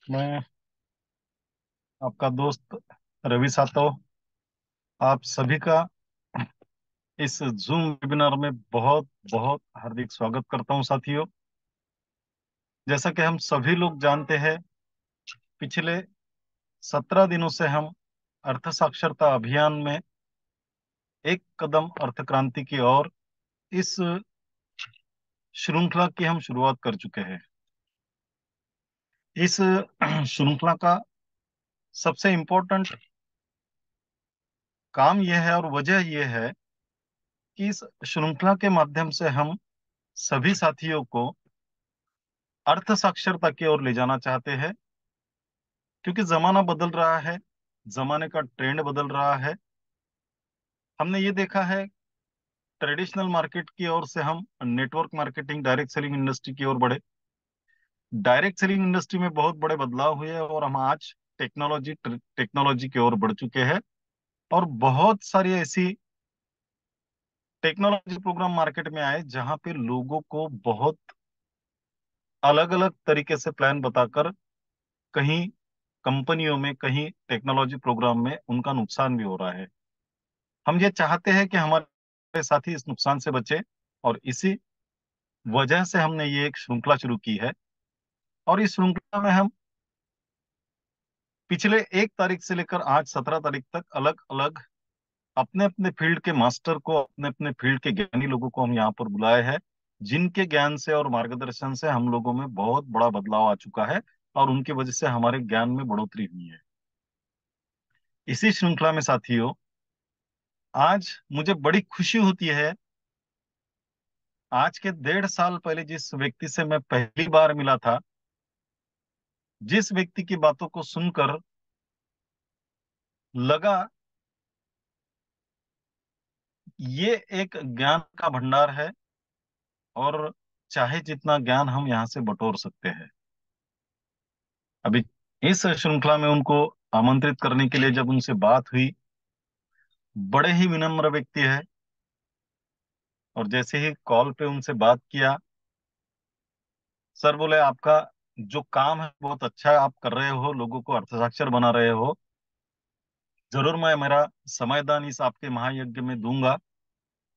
मैं आपका दोस्त रवि सातव आप सभी का इस जूम वेबिनार में बहुत बहुत हार्दिक स्वागत करता हूं साथियों। जैसा कि हम सभी लोग जानते हैं, पिछले 17 दिनों से हम अर्थ साक्षरता अभियान में एक कदम अर्थ क्रांति की ओर इस श्रृंखला की हम शुरुआत कर चुके हैं। इस श्रृंखला का सबसे इम्पोर्टेंट काम यह है और वजह यह है कि इस श्रृंखला के माध्यम से हम सभी साथियों को अर्थ साक्षरता की ओर ले जाना चाहते हैं, क्योंकि जमाना बदल रहा है, जमाने का ट्रेंड बदल रहा है। हमने ये देखा है, ट्रेडिशनल मार्केट की ओर से हम network marketing, direct selling industry की ओर बढ़े। डायरेक्ट सेलिंग इंडस्ट्री में बहुत बड़े बदलाव हुए और हम आज टेक्नोलॉजी की ओर बढ़ चुके हैं। और बहुत सारी ऐसी टेक्नोलॉजी प्रोग्राम मार्केट में आए जहां पे लोगों को बहुत अलग अलग तरीके से प्लान बताकर कहीं कंपनियों में, कहीं टेक्नोलॉजी प्रोग्राम में उनका नुकसान भी हो रहा है। हम ये चाहते हैं कि हमारे साथी इस नुकसान से बचे, और इसी वजह से हमने ये एक श्रृंखला शुरू की है। और इस श्रृंखला में हम पिछले 1 तारीख से लेकर आज 17 तारीख तक अलग अलग अपने अपने फील्ड के मास्टर को, अपने अपने फील्ड के ज्ञानी लोगों को हम यहाँ पर बुलाए हैं, जिनके ज्ञान से और मार्गदर्शन से हम लोगों में बहुत बड़ा बदलाव आ चुका है और उनकी वजह से हमारे ज्ञान में बढ़ोतरी हुई है। इसी श्रृंखला में साथियों, आज मुझे बड़ी खुशी होती है। आज के 1.5 साल पहले जिस व्यक्ति से मैं पहली बार मिला था, जिस व्यक्ति की बातों को सुनकर लगा ये एक ज्ञान का भंडार है और चाहे जितना ज्ञान हम यहाँ से बटोर सकते हैं। अभी इस श्रृंखला में उनको आमंत्रित करने के लिए जब उनसे बात हुई, बड़े ही विनम्र व्यक्ति है, और जैसे ही कॉल पे उनसे बात किया, सर बोले आपका जो काम है बहुत अच्छा है, आप कर रहे हो, लोगों को अर्थसाक्षर बना रहे हो। जरूर मैं मेरा समयदान इस आपके महायज्ञ में दूंगा।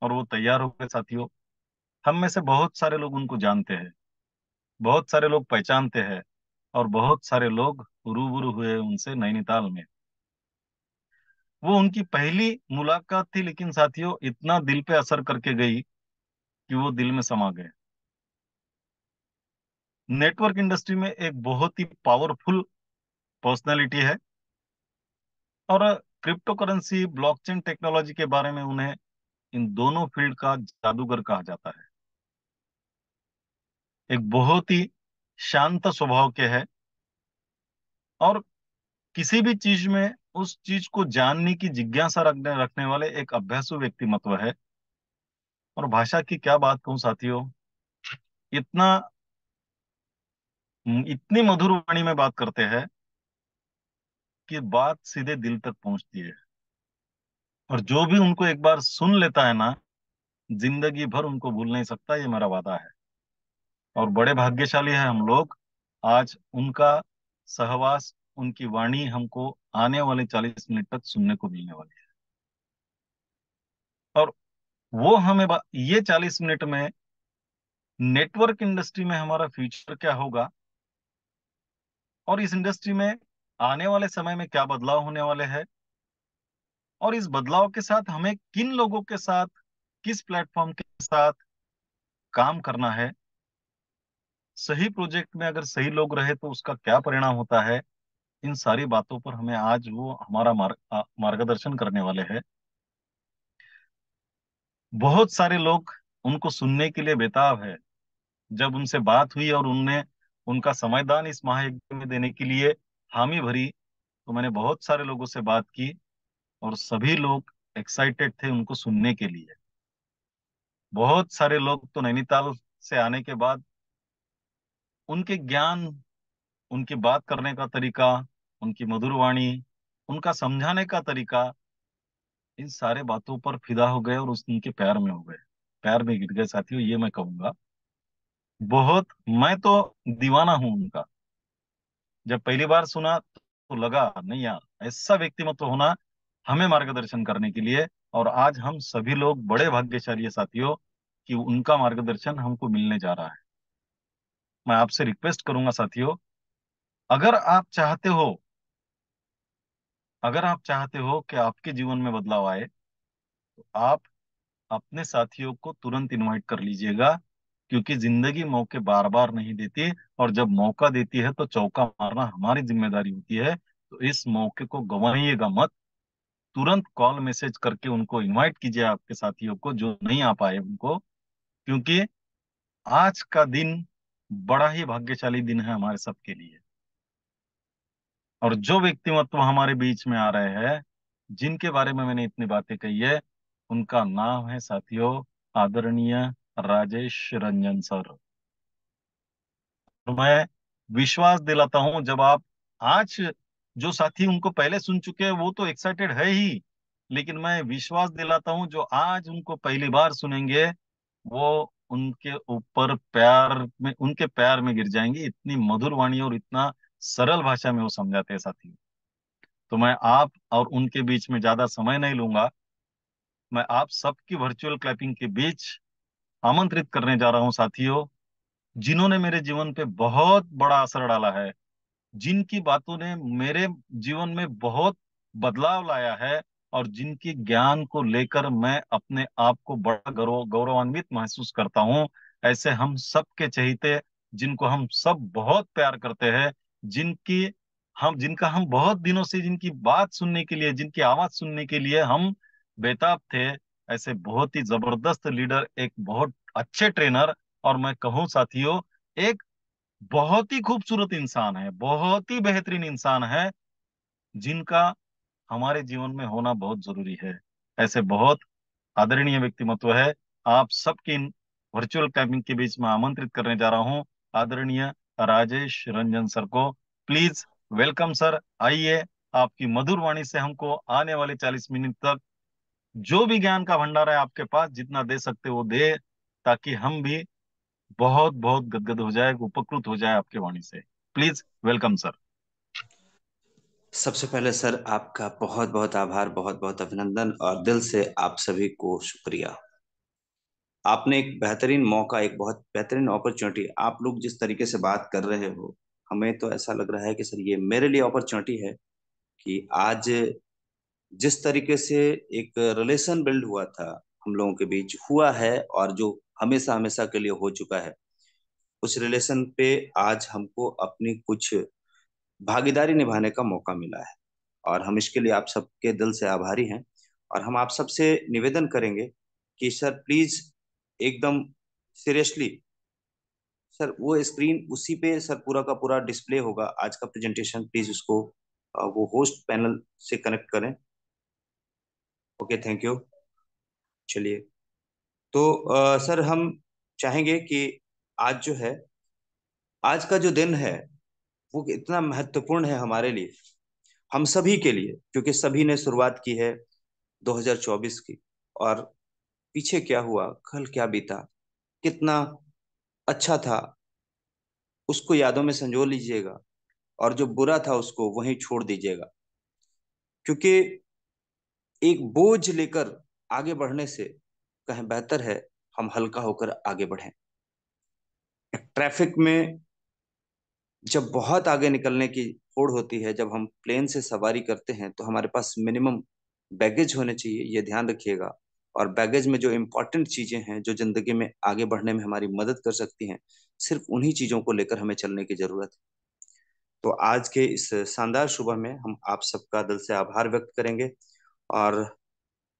और वो तैयार हो गए साथियों। हम में से बहुत सारे लोग उनको जानते हैं, बहुत सारे लोग पहचानते हैं, और बहुत सारे लोग रूबरू हुए उनसे नैनीताल में। वो उनकी पहली मुलाकात थी, लेकिन साथियों इतना दिल पे असर करके गई कि वो दिल में समा गए। नेटवर्क इंडस्ट्री में एक बहुत ही पावरफुल पर्सनैलिटी है, और क्रिप्टो करेंसी, ब्लॉकचेन टेक्नोलॉजी के बारे में उन्हें इन दोनों फील्ड का जादूगर कहा जाता है। एक बहुत ही शांत स्वभाव के है, और किसी भी चीज में उस चीज को जानने की जिज्ञासा रखने रखने वाले एक अभ्यासु व्यक्तिमत्व है। और भाषा की क्या बात कहूं साथियों, इतना इतनी मधुर वाणी में बात करते हैं कि बात सीधे दिल तक पहुंचती है। और जो भी उनको एक बार सुन लेता है ना, जिंदगी भर उनको भूल नहीं सकता, ये मेरा वादा है। और बड़े भाग्यशाली है हम लोग, आज उनका सहवास, उनकी वाणी हमको आने वाले 40 मिनट तक सुनने को मिलने वाली है। और वो हमें ये 40 मिनट में नेटवर्क इंडस्ट्री में हमारा फ्यूचर क्या होगा, और इस इंडस्ट्री में आने वाले समय में क्या बदलाव होने वाले हैं, और इस बदलाव के साथ हमें किन लोगों के साथ, किस प्लेटफॉर्म के साथ काम करना है, सही प्रोजेक्ट में अगर सही लोग रहे तो उसका क्या परिणाम होता है, इन सारी बातों पर हमें आज वो हमारा मार्गदर्शन करने वाले हैं। बहुत सारे लोग उनको सुनने के लिए बेताब है। जब उनसे बात हुई और उनने उनका समयदान इस महायज्ञ में देने के लिए हामी भरी, तो मैंने बहुत सारे लोगों से बात की, और सभी लोग एक्साइटेड थे उनको सुनने के लिए। बहुत सारे लोग तो नैनीताल से आने के बाद उनके ज्ञान, उनकी बात करने का तरीका, उनकी मधुर वाणी, उनका समझाने का तरीका, इन सारे बातों पर फिदा हो गए और उनके प्यार में हो गए, प्यार में गिर गए साथियों, ये मैं कहूंगा। बहुत, मैं तो दीवाना हूं उनका। जब पहली बार सुना तो लगा नहीं यार, ऐसा व्यक्तिमत्व होना हमें मार्गदर्शन करने के लिए। और आज हम सभी लोग बड़े भाग्यशाली है साथियों कि उनका मार्गदर्शन हमको मिलने जा रहा है। मैं आपसे रिक्वेस्ट करूंगा साथियों, अगर आप चाहते हो अगर आप चाहते हो कि आपके जीवन में बदलाव आए, तो आप अपने साथियों को तुरंत इनवाइट कर लीजिएगा, क्योंकि जिंदगी मौके बार बार नहीं देती। और जब मौका देती है तो चौका मारना हमारी जिम्मेदारी होती है। तो इस मौके को गंवाइएगा मत। तुरंत कॉल मैसेज करके उनको इनवाइट कीजिए, आपके साथियों को जो नहीं आ पाए उनको। क्योंकि आज का दिन बड़ा ही भाग्यशाली दिन है हमारे सबके लिए। और जो व्यक्तिमत्व हमारे बीच में आ रहे हैं, जिनके बारे में मैंने इतनी बातें कही है, उनका नाम है साथियों आदरणीय राजेश रंजन सर। तो मैं विश्वास दिलाता हूं, जब आप आज जो साथी उनको पहले सुन चुके हैं वो तो एक्साइटेड है ही, लेकिन मैं विश्वास दिलाता हूं जो आज उनको पहली बार सुनेंगे, वो उनके प्यार में गिर जाएंगे। इतनी मधुर वाणी और इतना सरल भाषा में वो समझाते हैं साथी। तो मैं आप और उनके बीच में ज्यादा समय नहीं लूंगा। मैं आप सबकी वर्चुअल क्लैपिंग के बीच आमंत्रित करने जा रहा हूं साथियों, जिन्होंने मेरे जीवन पे बहुत बड़ा असर डाला है, जिनकी बातों ने मेरे जीवन में बहुत बदलाव लाया है, और जिनकी ज्ञान को लेकर मैं अपने आप को बड़ा गौरवान्वित महसूस करता हूं। ऐसे हम सबके चहेते, जिनको हम सब बहुत प्यार करते हैं, जिनका हम बहुत दिनों से जिनकी बात सुनने के लिए, जिनकी आवाज सुनने के लिए हम बेताब थे, ऐसे बहुत ही जबरदस्त लीडर, एक बहुत अच्छे ट्रेनर, और मैं कहूँ साथियों एक बहुत ही खूबसूरत इंसान है, बहुत ही बेहतरीन इंसान है, जिनका हमारे जीवन में होना बहुत जरूरी है। ऐसे बहुत आदरणीय व्यक्तिमत्व है। आप सबके इन वर्चुअल कैंपिंग के बीच में आमंत्रित करने जा रहा हूं आदरणीय राजेश रंजन सर को। प्लीज वेलकम सर, आइए। आपकी मधुर वाणी से हमको आने वाले 40 मिनट तक जो भी ज्ञान का भंडार है आपके पास, जितना दे सकते वो दे, ताकि हम भी बहुत बहुत गदगद हो जाए, उपकृत हो जाए आपके वाणी से। Please welcome sir. सबसे पहले सर आपका बहुत बहुत आभार, बहुत बहुत अभिनंदन और दिल से आप सभी को शुक्रिया। आपने एक बेहतरीन मौका, एक बहुत बेहतरीन अपॉर्चुनिटी, आप लोग जिस तरीके से बात कर रहे हो, हमें तो ऐसा लग रहा है कि सर ये मेरे लिए अपॉर्चुनिटी है कि आज जिस तरीके से एक रिलेशन बिल्ड हुआ था, हम लोगों के बीच हुआ है और जो हमेशा हमेशा के लिए हो चुका है, उस रिलेशन पे आज हमको अपनी कुछ भागीदारी निभाने का मौका मिला है। और हम इसके लिए आप सबके दिल से आभारी हैं। और हम आप सबसे निवेदन करेंगे कि सर प्लीज एकदम सीरियसली, सर वो स्क्रीन उसी पे सर पूरा का पूरा डिस्प्ले होगा आज का प्रेजेंटेशन, प्लीज उसको वो होस्ट पैनल से कनेक्ट करें। Okay, thank you. चलिए, तो सर हम चाहेंगे कि आज जो है, आज का जो दिन है वो इतना महत्वपूर्ण है हमारे लिए, हम सभी के लिए, क्योंकि सभी ने शुरुआत की है 2024 की। और पीछे क्या हुआ, कल क्या बीता, कितना अच्छा था, उसको यादों में संजो लीजिएगा। और जो बुरा था उसको वहीं छोड़ दीजिएगा, क्योंकि एक बोझ लेकर आगे बढ़ने से कहीं बेहतर है हम हल्का होकर आगे बढ़ें। ट्रैफिक में जब बहुत आगे निकलने की होड़ होती है, जब हम प्लेन से सवारी करते हैं, तो हमारे पास मिनिमम बैगेज होने चाहिए, ये ध्यान रखिएगा। और बैगेज में जो इम्पोर्टेंट चीजें हैं, जो जिंदगी में आगे बढ़ने में हमारी मदद कर सकती हैं, सिर्फ उन्हीं चीजों को लेकर हमें चलने की जरूरत है। तो आज के इस शानदार सुबह में हम आप सबका दिल से आभार व्यक्त करेंगे। और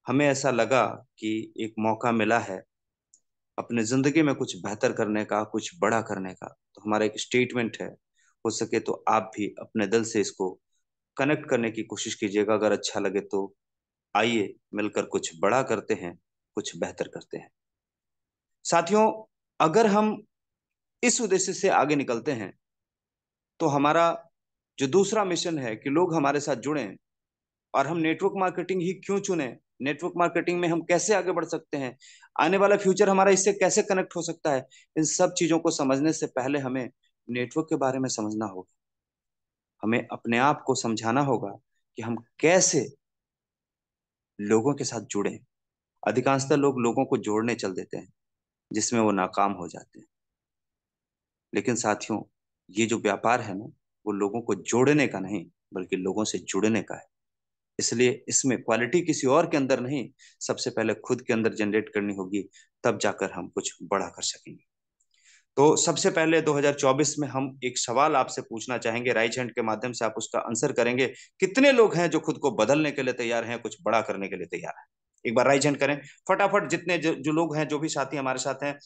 हमें ऐसा लगा कि एक मौका मिला है अपने जिंदगी में कुछ बेहतर करने का, कुछ बड़ा करने का। तो हमारा एक स्टेटमेंट है, हो सके तो आप भी अपने दिल से इसको कनेक्ट करने की कोशिश कीजिएगा। अगर अच्छा लगे तो आइए मिलकर कुछ बड़ा करते हैं, कुछ बेहतर करते हैं। साथियों, अगर हम इस उद्देश्य से आगे निकलते हैं, तो हमारा जो दूसरा मिशन है कि लोग हमारे साथ जुड़ें, और हम नेटवर्क मार्केटिंग ही क्यों चुने, नेटवर्क मार्केटिंग में हम कैसे आगे बढ़ सकते हैं, आने वाला फ्यूचर हमारा इससे कैसे कनेक्ट हो सकता है, इन सब चीजों को समझने से पहले हमें नेटवर्क के बारे में समझना होगा। हमें अपने आप को समझाना होगा कि हम कैसे लोगों के साथ जुड़ें। अधिकांशतः लोग लोगों को जोड़ने चल देते हैं, जिसमें वो नाकाम हो जाते हैं। लेकिन साथियों, ये जो व्यापार है ना, वो लोगों को जोड़ने का नहीं, बल्कि लोगों से जुड़ने का है। इसलिए इसमें क्वालिटी किसी और के अंदर नहीं, सबसे पहले खुद के अंदर जनरेट करनी होगी, तब जाकर हम कुछ बड़ा कर सकेंगे। तो सबसे पहले 2024 में हम एक सवाल आपसे पूछना चाहेंगे, राइज हैंड के माध्यम से आप उसका आंसर करेंगे। कितने लोग हैं जो खुद को बदलने के लिए तैयार हैं, कुछ बड़ा करने के लिए तैयार हैं? एक बार राइज हैंड करें फटाफट, जितने जो लोग हैं, जो भी साथी हमारे साथ हैं।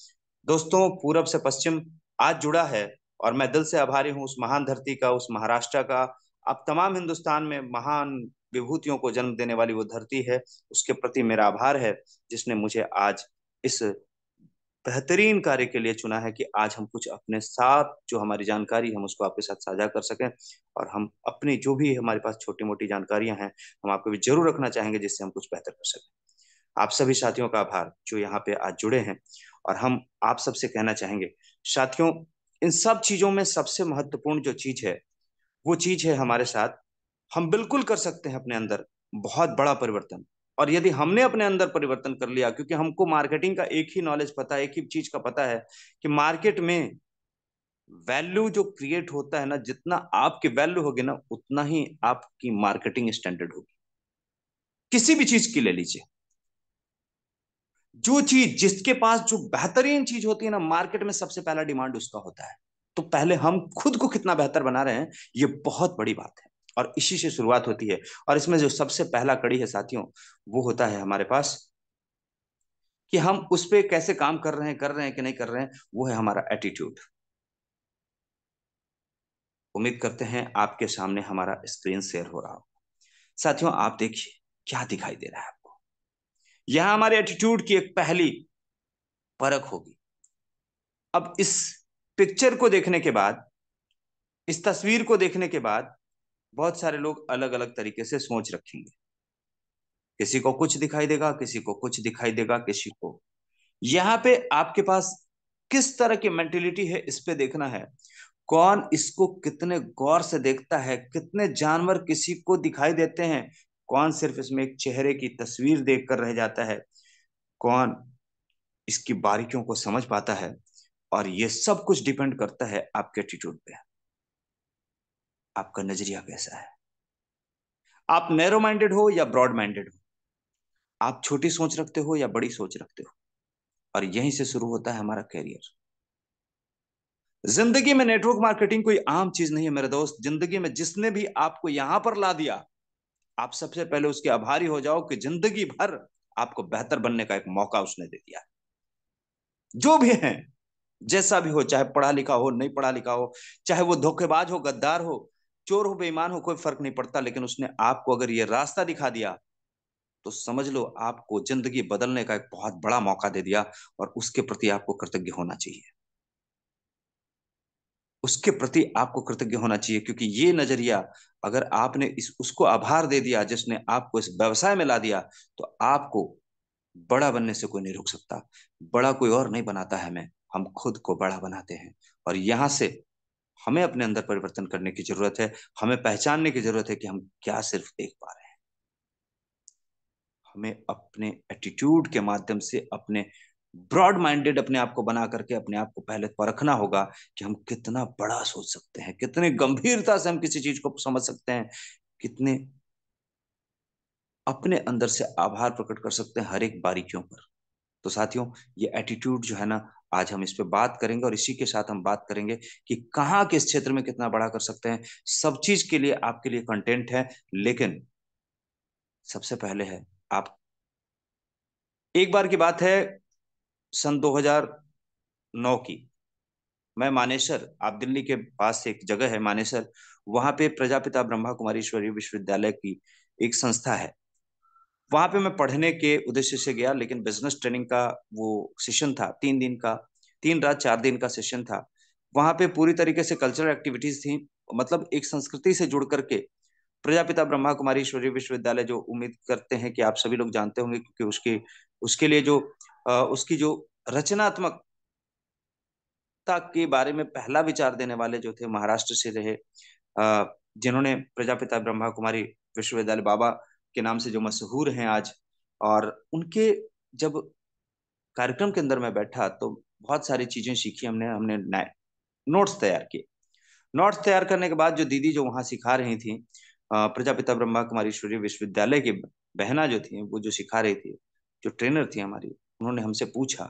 दोस्तों, पूरब से पश्चिम आज जुड़ा है, और मैं दिल से आभारी हूं उस महान धरती का, उस महाराष्ट्र का। अब तमाम हिंदुस्तान में महान विभूतियों को जन्म देने वाली वो धरती है, उसके प्रति मेरा आभार है, जिसने मुझे आज इस बेहतरीन कार्य के लिए चुना है कि आज हम कुछ अपने साथ जो हमारी जानकारी हम उसको आपके साथ साझा कर सकें। और हम अपनी जो भी हमारे पास छोटी मोटी जानकारियां हैं, हम आपको भी जरूर रखना चाहेंगे, जिससे हम कुछ बेहतर कर सकें। आप सभी साथियों का आभार जो यहाँ पे आज जुड़े हैं। और हम आप सबसे कहना चाहेंगे साथियों, इन सब चीजों में सबसे महत्वपूर्ण जो चीज है, वो चीज है हमारे साथ। हम बिल्कुल कर सकते हैं अपने अंदर बहुत बड़ा परिवर्तन। और यदि हमने अपने अंदर परिवर्तन कर लिया, क्योंकि हमको मार्केटिंग का एक ही नॉलेज पता है, एक ही चीज का पता है कि मार्केट में वैल्यू जो क्रिएट होता है ना, जितना आपकी वैल्यू होगी ना, उतना ही आपकी मार्केटिंग स्टैंडर्ड होगी। किसी भी चीज की ले लीजिए, जो चीज जिसके पास जो बेहतरीन चीज होती है ना, मार्केट में सबसे पहला डिमांड उसका होता है। तो पहले हम खुद को कितना बेहतर बना रहे हैं, ये बहुत बड़ी बात है, और इसी से शुरुआत होती है। और इसमें जो सबसे पहला कड़ी है साथियों, वो होता है हमारे पास कि हम उस पर कैसे काम कर रहे हैं कि नहीं कर रहे हैं, वो है हमारा एटीट्यूड। उम्मीद करते हैं आपके सामने हमारा स्क्रीन शेयर हो रहा हो। साथियों, आप देखिए क्या दिखाई दे रहा है आपको। यहां हमारे एटीट्यूड की एक पहली परख होगी। अब इस पिक्चर को देखने के बाद, इस तस्वीर को देखने के बाद, बहुत सारे लोग अलग अलग तरीके से सोच रखेंगे। किसी को कुछ दिखाई देगा, किसी को कुछ दिखाई देगा, किसी को। यहाँ पे आपके पास किस तरह की मेंटेलिटी है, इस पे देखना है। कौन इसको कितने गौर से देखता है, कितने जानवर किसी को दिखाई देते हैं, कौन सिर्फ इसमें एक चेहरे की तस्वीर देखकर रह जाता है, कौन इसकी बारीकियों को समझ पाता है। और ये सब कुछ डिपेंड करता है आपके एटीट्यूड पे। आपका नजरिया कैसा है? आप नैरो माइंडेड हो या ब्रॉड माइंडेड हो? आप छोटी सोच रखते हो या बड़ी सोच रखते हो? और यहीं से शुरू होता है हमारा कैरियर। जिंदगी में नेटवर्क मार्केटिंग कोई आम चीज नहीं है मेरे दोस्त। जिंदगी में जिसने भी आपको यहां पर ला दिया, आप सबसे पहले उसके आभारी हो जाओ कि जिंदगी भर आपको बेहतर बनने का एक मौका उसने दे दिया। जो भी है, जैसा भी हो, चाहे पढ़ा लिखा हो, नहीं पढ़ा लिखा हो, चाहे वो धोखेबाज हो, गद्दार हो, चोर हो, बेईमान हो, कोई फर्क नहीं पड़ता। लेकिन उसने आपको अगर ये रास्ता दिखा दिया, तो समझ लो आपको जिंदगी बदलने का एक बहुत बड़ा मौका दे दिया। और उसके प्रति आपको कृतज्ञ होना चाहिए। उसके प्रति आपको कृतज्ञ होना चाहिए, क्योंकि ये नजरिया, अगर आपने इस उसको आभार दे दिया जिसने आपको इस व्यवसाय में ला दिया, तो आपको बड़ा बनने से कोई नहीं रोक सकता। बड़ा कोई और नहीं बनाता है, हमें हम खुद को बड़ा बनाते हैं। और यहां से हमें अपने अंदर परिवर्तन करने की जरूरत है। हमें पहचानने की जरूरत है कि हम क्या सिर्फ देख पा रहे हैं। हमें अपने एटीट्यूड के माध्यम से, अपने ब्रॉड माइंडेड अपने आप को बना करके अपने आप को पहले परखना होगा कि हम कितना बड़ा सोच सकते हैं, कितने गंभीरता से हम किसी चीज को समझ सकते हैं, कितने अपने अंदर से आभार प्रकट कर सकते हैं हर एक बारीकियों पर। तो साथियों, ये एटीट्यूड जो है ना, आज हम इस पे बात करेंगे, और इसी के साथ हम बात करेंगे कि कहाँ किस क्षेत्र में कितना बड़ा कर सकते हैं। सब चीज के लिए आपके लिए कंटेंट है, लेकिन सबसे पहले है आप। एक बार की बात है, सन 2009 की। मैं मानेसर, आप दिल्ली के पास एक जगह है मानेसर, वहां पे प्रजापिता ब्रह्मा कुमारी ईश्वरीय विश्वविद्यालय की एक संस्था है। वहां पे मैं पढ़ने के उद्देश्य से गया, लेकिन बिजनेस ट्रेनिंग का वो सेशन था, 3 दिन का, 3 रात 4 दिन का सेशन था। वहां पे पूरी तरीके से कल्चरल एक्टिविटीज थी, मतलब एक संस्कृति से जुड़ करके। प्रजापिता ब्रह्मा कुमारी ईश्वरीय विश्वविद्यालय, जो उम्मीद करते हैं कि आप सभी लोग जानते होंगे, क्योंकि उसके उसके लिए जो उसकी जो रचनात्मकता के बारे में पहला विचार देने वाले जो थे, महाराष्ट्र से रहे जिन्होंने प्रजापिता ब्रह्मा कुमारी विश्वविद्यालय बाबा के नाम से जो मशहूर हैं आज। और उनके जब कार्यक्रम के अंदर मैं बैठा तो बहुत सारी चीजें सीखी हमने। हमने नोट्स तैयार किए। नोट्स तैयार करने के बाद जो दीदी जो वहां सिखा रही थी, प्रजापिता ब्रह्मा कुमारी ईश्वरीय विश्वविद्यालय की बहना जो थी, वो जो सिखा रही थी, जो ट्रेनर थी हमारी, उन्होंने हमसे पूछा,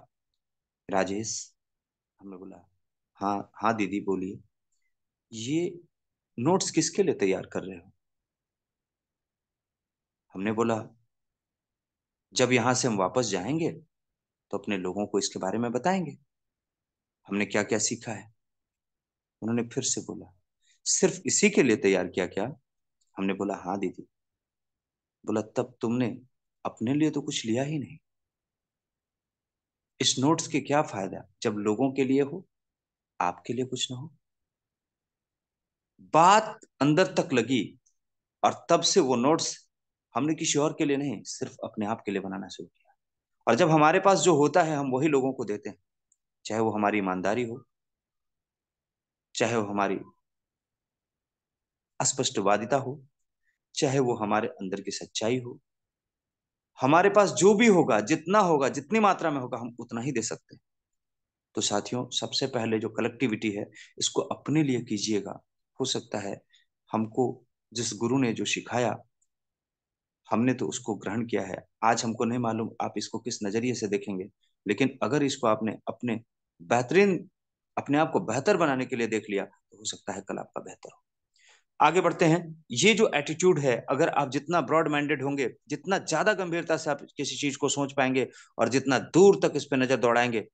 राजेश, हमने बोला हाँ हाँ दीदी बोलिए, ये नोट्स किसके लिए तैयार कर रहे हो? हमने बोला जब यहां से हम वापस जाएंगे तो अपने लोगों को इसके बारे में बताएंगे, हमने क्या क्या सीखा है। उन्होंने फिर से बोला, सिर्फ इसी के लिए तैयार किया क्या? हमने बोला हाँ दीदी। बोला तब तुमने अपने लिए तो कुछ लिया ही नहीं। इस नोट्स के क्या फायदा जब लोगों के लिए हो, आपके लिए कुछ ना हो। बात अंदर तक लगी, और तब से वो नोट्स हमने किसी और के लिए नहीं, सिर्फ अपने आप के लिए बनाना शुरू किया। और जब हमारे पास जो होता है हम वही लोगों को देते हैं, चाहे वो हमारी ईमानदारी हो, चाहे वो हमारी अस्पष्टवादिता हो, चाहे वो हमारे अंदर की सच्चाई हो। हमारे पास जो भी होगा, जितना होगा, जितनी मात्रा में होगा, हम उतना ही दे सकते हैं। तो साथियों, सबसे पहले जो कलेक्टिविटी है, इसको अपने लिए कीजिएगा। हो सकता है हमको जिस गुरु ने जो सिखाया, हमने तो उसको ग्रहण किया है। आज हमको नहीं मालूम आप इसको किस नजरिए से देखेंगे, लेकिन अगर इसको आपने अपने बेहतरीन, अपने आप को बेहतर बनाने के लिए देख लिया, तो हो सकता है कल आपका बेहतर हो। आगे बढ़ते हैं। ये जो एटीट्यूड है, अगर आप जितना ब्रॉड माइंडेड होंगे, जितना ज्यादा गंभीरता से आप किसी चीज को सोच पाएंगे, और जितना दूर तक इस पर नजर दौड़ाएंगे,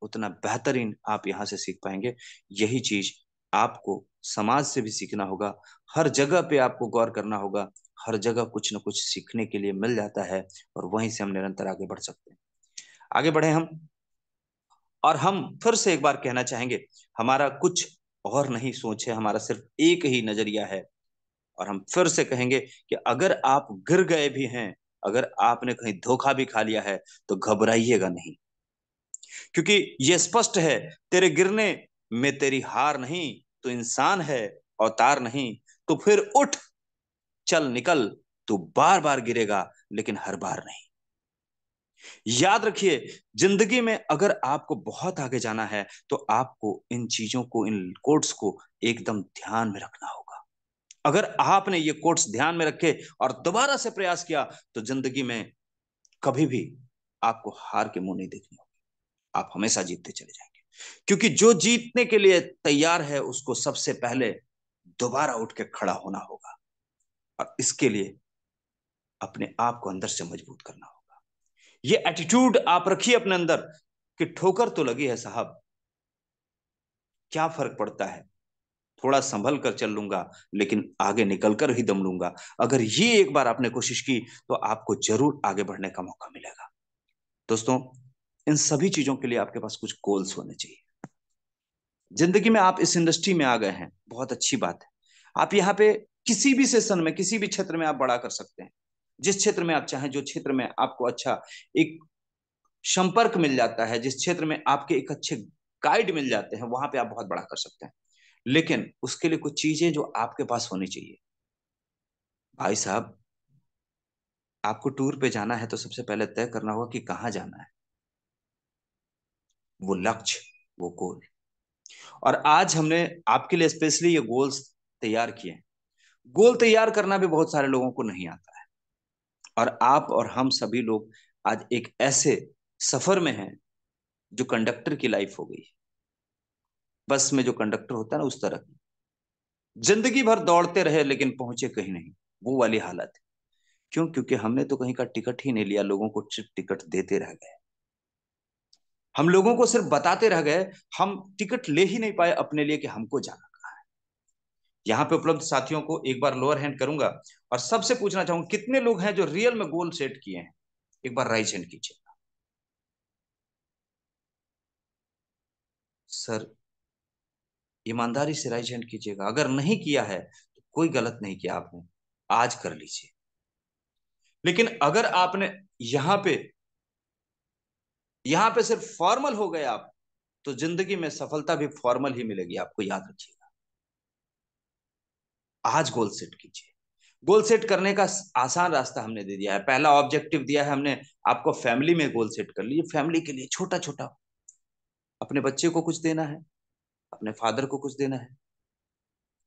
उतना बेहतरीन आप यहां से सीख पाएंगे। यही चीज आपको समाज से भी सीखना होगा। हर जगह पे आपको गौर करना होगा। हर जगह कुछ न कुछ सीखने के लिए मिल जाता है, और वहीं से हम निरंतर आगे बढ़ सकते हैं। आगे बढ़े हम, और हम फिर से एक बार कहना चाहेंगे, हमारा कुछ और नहीं सोच है, हमारा सिर्फ एक ही नजरिया है। और हम फिर से कहेंगे कि अगर आप गिर गए भी हैं, अगर आपने कहीं धोखा भी खा लिया है, तो घबराइएगा नहीं, क्योंकि यह स्पष्ट है, तेरे गिरने में तेरी हार नहीं, तो इंसान है, अवतार नहीं। तो फिर उठ, चल निकल। तू बार बार गिरेगा, लेकिन हर बार नहीं। याद रखिए, जिंदगी में अगर आपको बहुत आगे जाना है, तो आपको इन चीजों को, इन कोट्स को एकदम ध्यान में रखना होगा। अगर आपने ये कोट्स ध्यान में रखे और दोबारा से प्रयास किया, तो जिंदगी में कभी भी आपको हार के मुंह नहीं देखनी होगी। आप हमेशा जीतते चले जाएंगे, क्योंकि जो जीतने के लिए तैयार है, उसको सबसे पहले दोबारा उठ के खड़ा होना होगा। और इसके लिए अपने आप को अंदर से मजबूत करना होगा। ये एटीट्यूड आप रखिए अपने अंदर कि ठोकर तो लगी है साहब, क्या फर्क पड़ता है, थोड़ा संभल कर चल लूंगा, लेकिन आगे निकलकर ही दम लूंगा। अगर ये एक बार आपने कोशिश की, तो आपको जरूर आगे बढ़ने का मौका मिलेगा। दोस्तों, इन सभी चीजों के लिए आपके पास कुछ गोल्स होने चाहिए। जिंदगी में आप इस इंडस्ट्री में आ गए हैं, बहुत अच्छी बात है। आप यहाँ पे किसी भी सेशन में, किसी भी क्षेत्र में आप बड़ा कर सकते हैं। जिस क्षेत्र में आप चाहें, जो क्षेत्र में आपको अच्छा एक संपर्क मिल जाता है, जिस क्षेत्र में आपके एक अच्छे गाइड मिल जाते हैं, वहां पे आप बहुत बड़ा कर सकते हैं। लेकिन उसके लिए कुछ चीजें जो आपके पास होनी चाहिए। भाई साहब, आपको टूर पे जाना है, तो सबसे पहले तय करना होगा कि कहाँ जाना है, वो लक्ष्य, वो गोल। और आज हमने आपके लिए स्पेशली ये गोल्स तैयार किए हैं। गोल तैयार करना भी बहुत सारे लोगों को नहीं आता है, और आप और हम सभी लोग आज एक ऐसे सफर में हैं, जो कंडक्टर की लाइफ हो गई है। बस में जो कंडक्टर होता है ना, उस तरह की जिंदगी भर दौड़ते रहे, लेकिन पहुंचे कहीं नहीं, वो वाली हालत है। क्यों? क्योंकि हमने तो कहीं का टिकट ही नहीं लिया, लोगों को सिर्फ टिकट देते रह गए। हम लोगों को सिर्फ बताते रह गए, हम टिकट ले ही नहीं पाए अपने लिए कि हमको जाना कहाँ है। यहाँ पे उपलब्ध साथियों को एक बार लोअर हैंड करूंगा, और सबसे पूछना चाहूंगा, कितने लोग हैं जो रियल में गोल सेट किए हैं? एक बार राइज हैंड कीजिए। सर, ईमानदारी से राइज हैंड कीजिएगा। अगर नहीं किया है तो कोई गलत नहीं किया आपने, आज कर लीजिए। लेकिन अगर आपने यहाँ पे यहाँ पे सिर्फ फॉर्मल हो गए आप, तो जिंदगी में सफलता भी फॉर्मल ही मिलेगी, आपको याद रखिएगा। आज गोल सेट कीजिए। गोल सेट करने का आसान रास्ता हमने दे दिया है। पहला ऑब्जेक्टिव दिया है हमने आपको, फैमिली में गोल सेट कर लीजिए। फैमिली के लिए छोटा छोटा, अपने बच्चे को कुछ देना है, अपने फादर को कुछ देना है,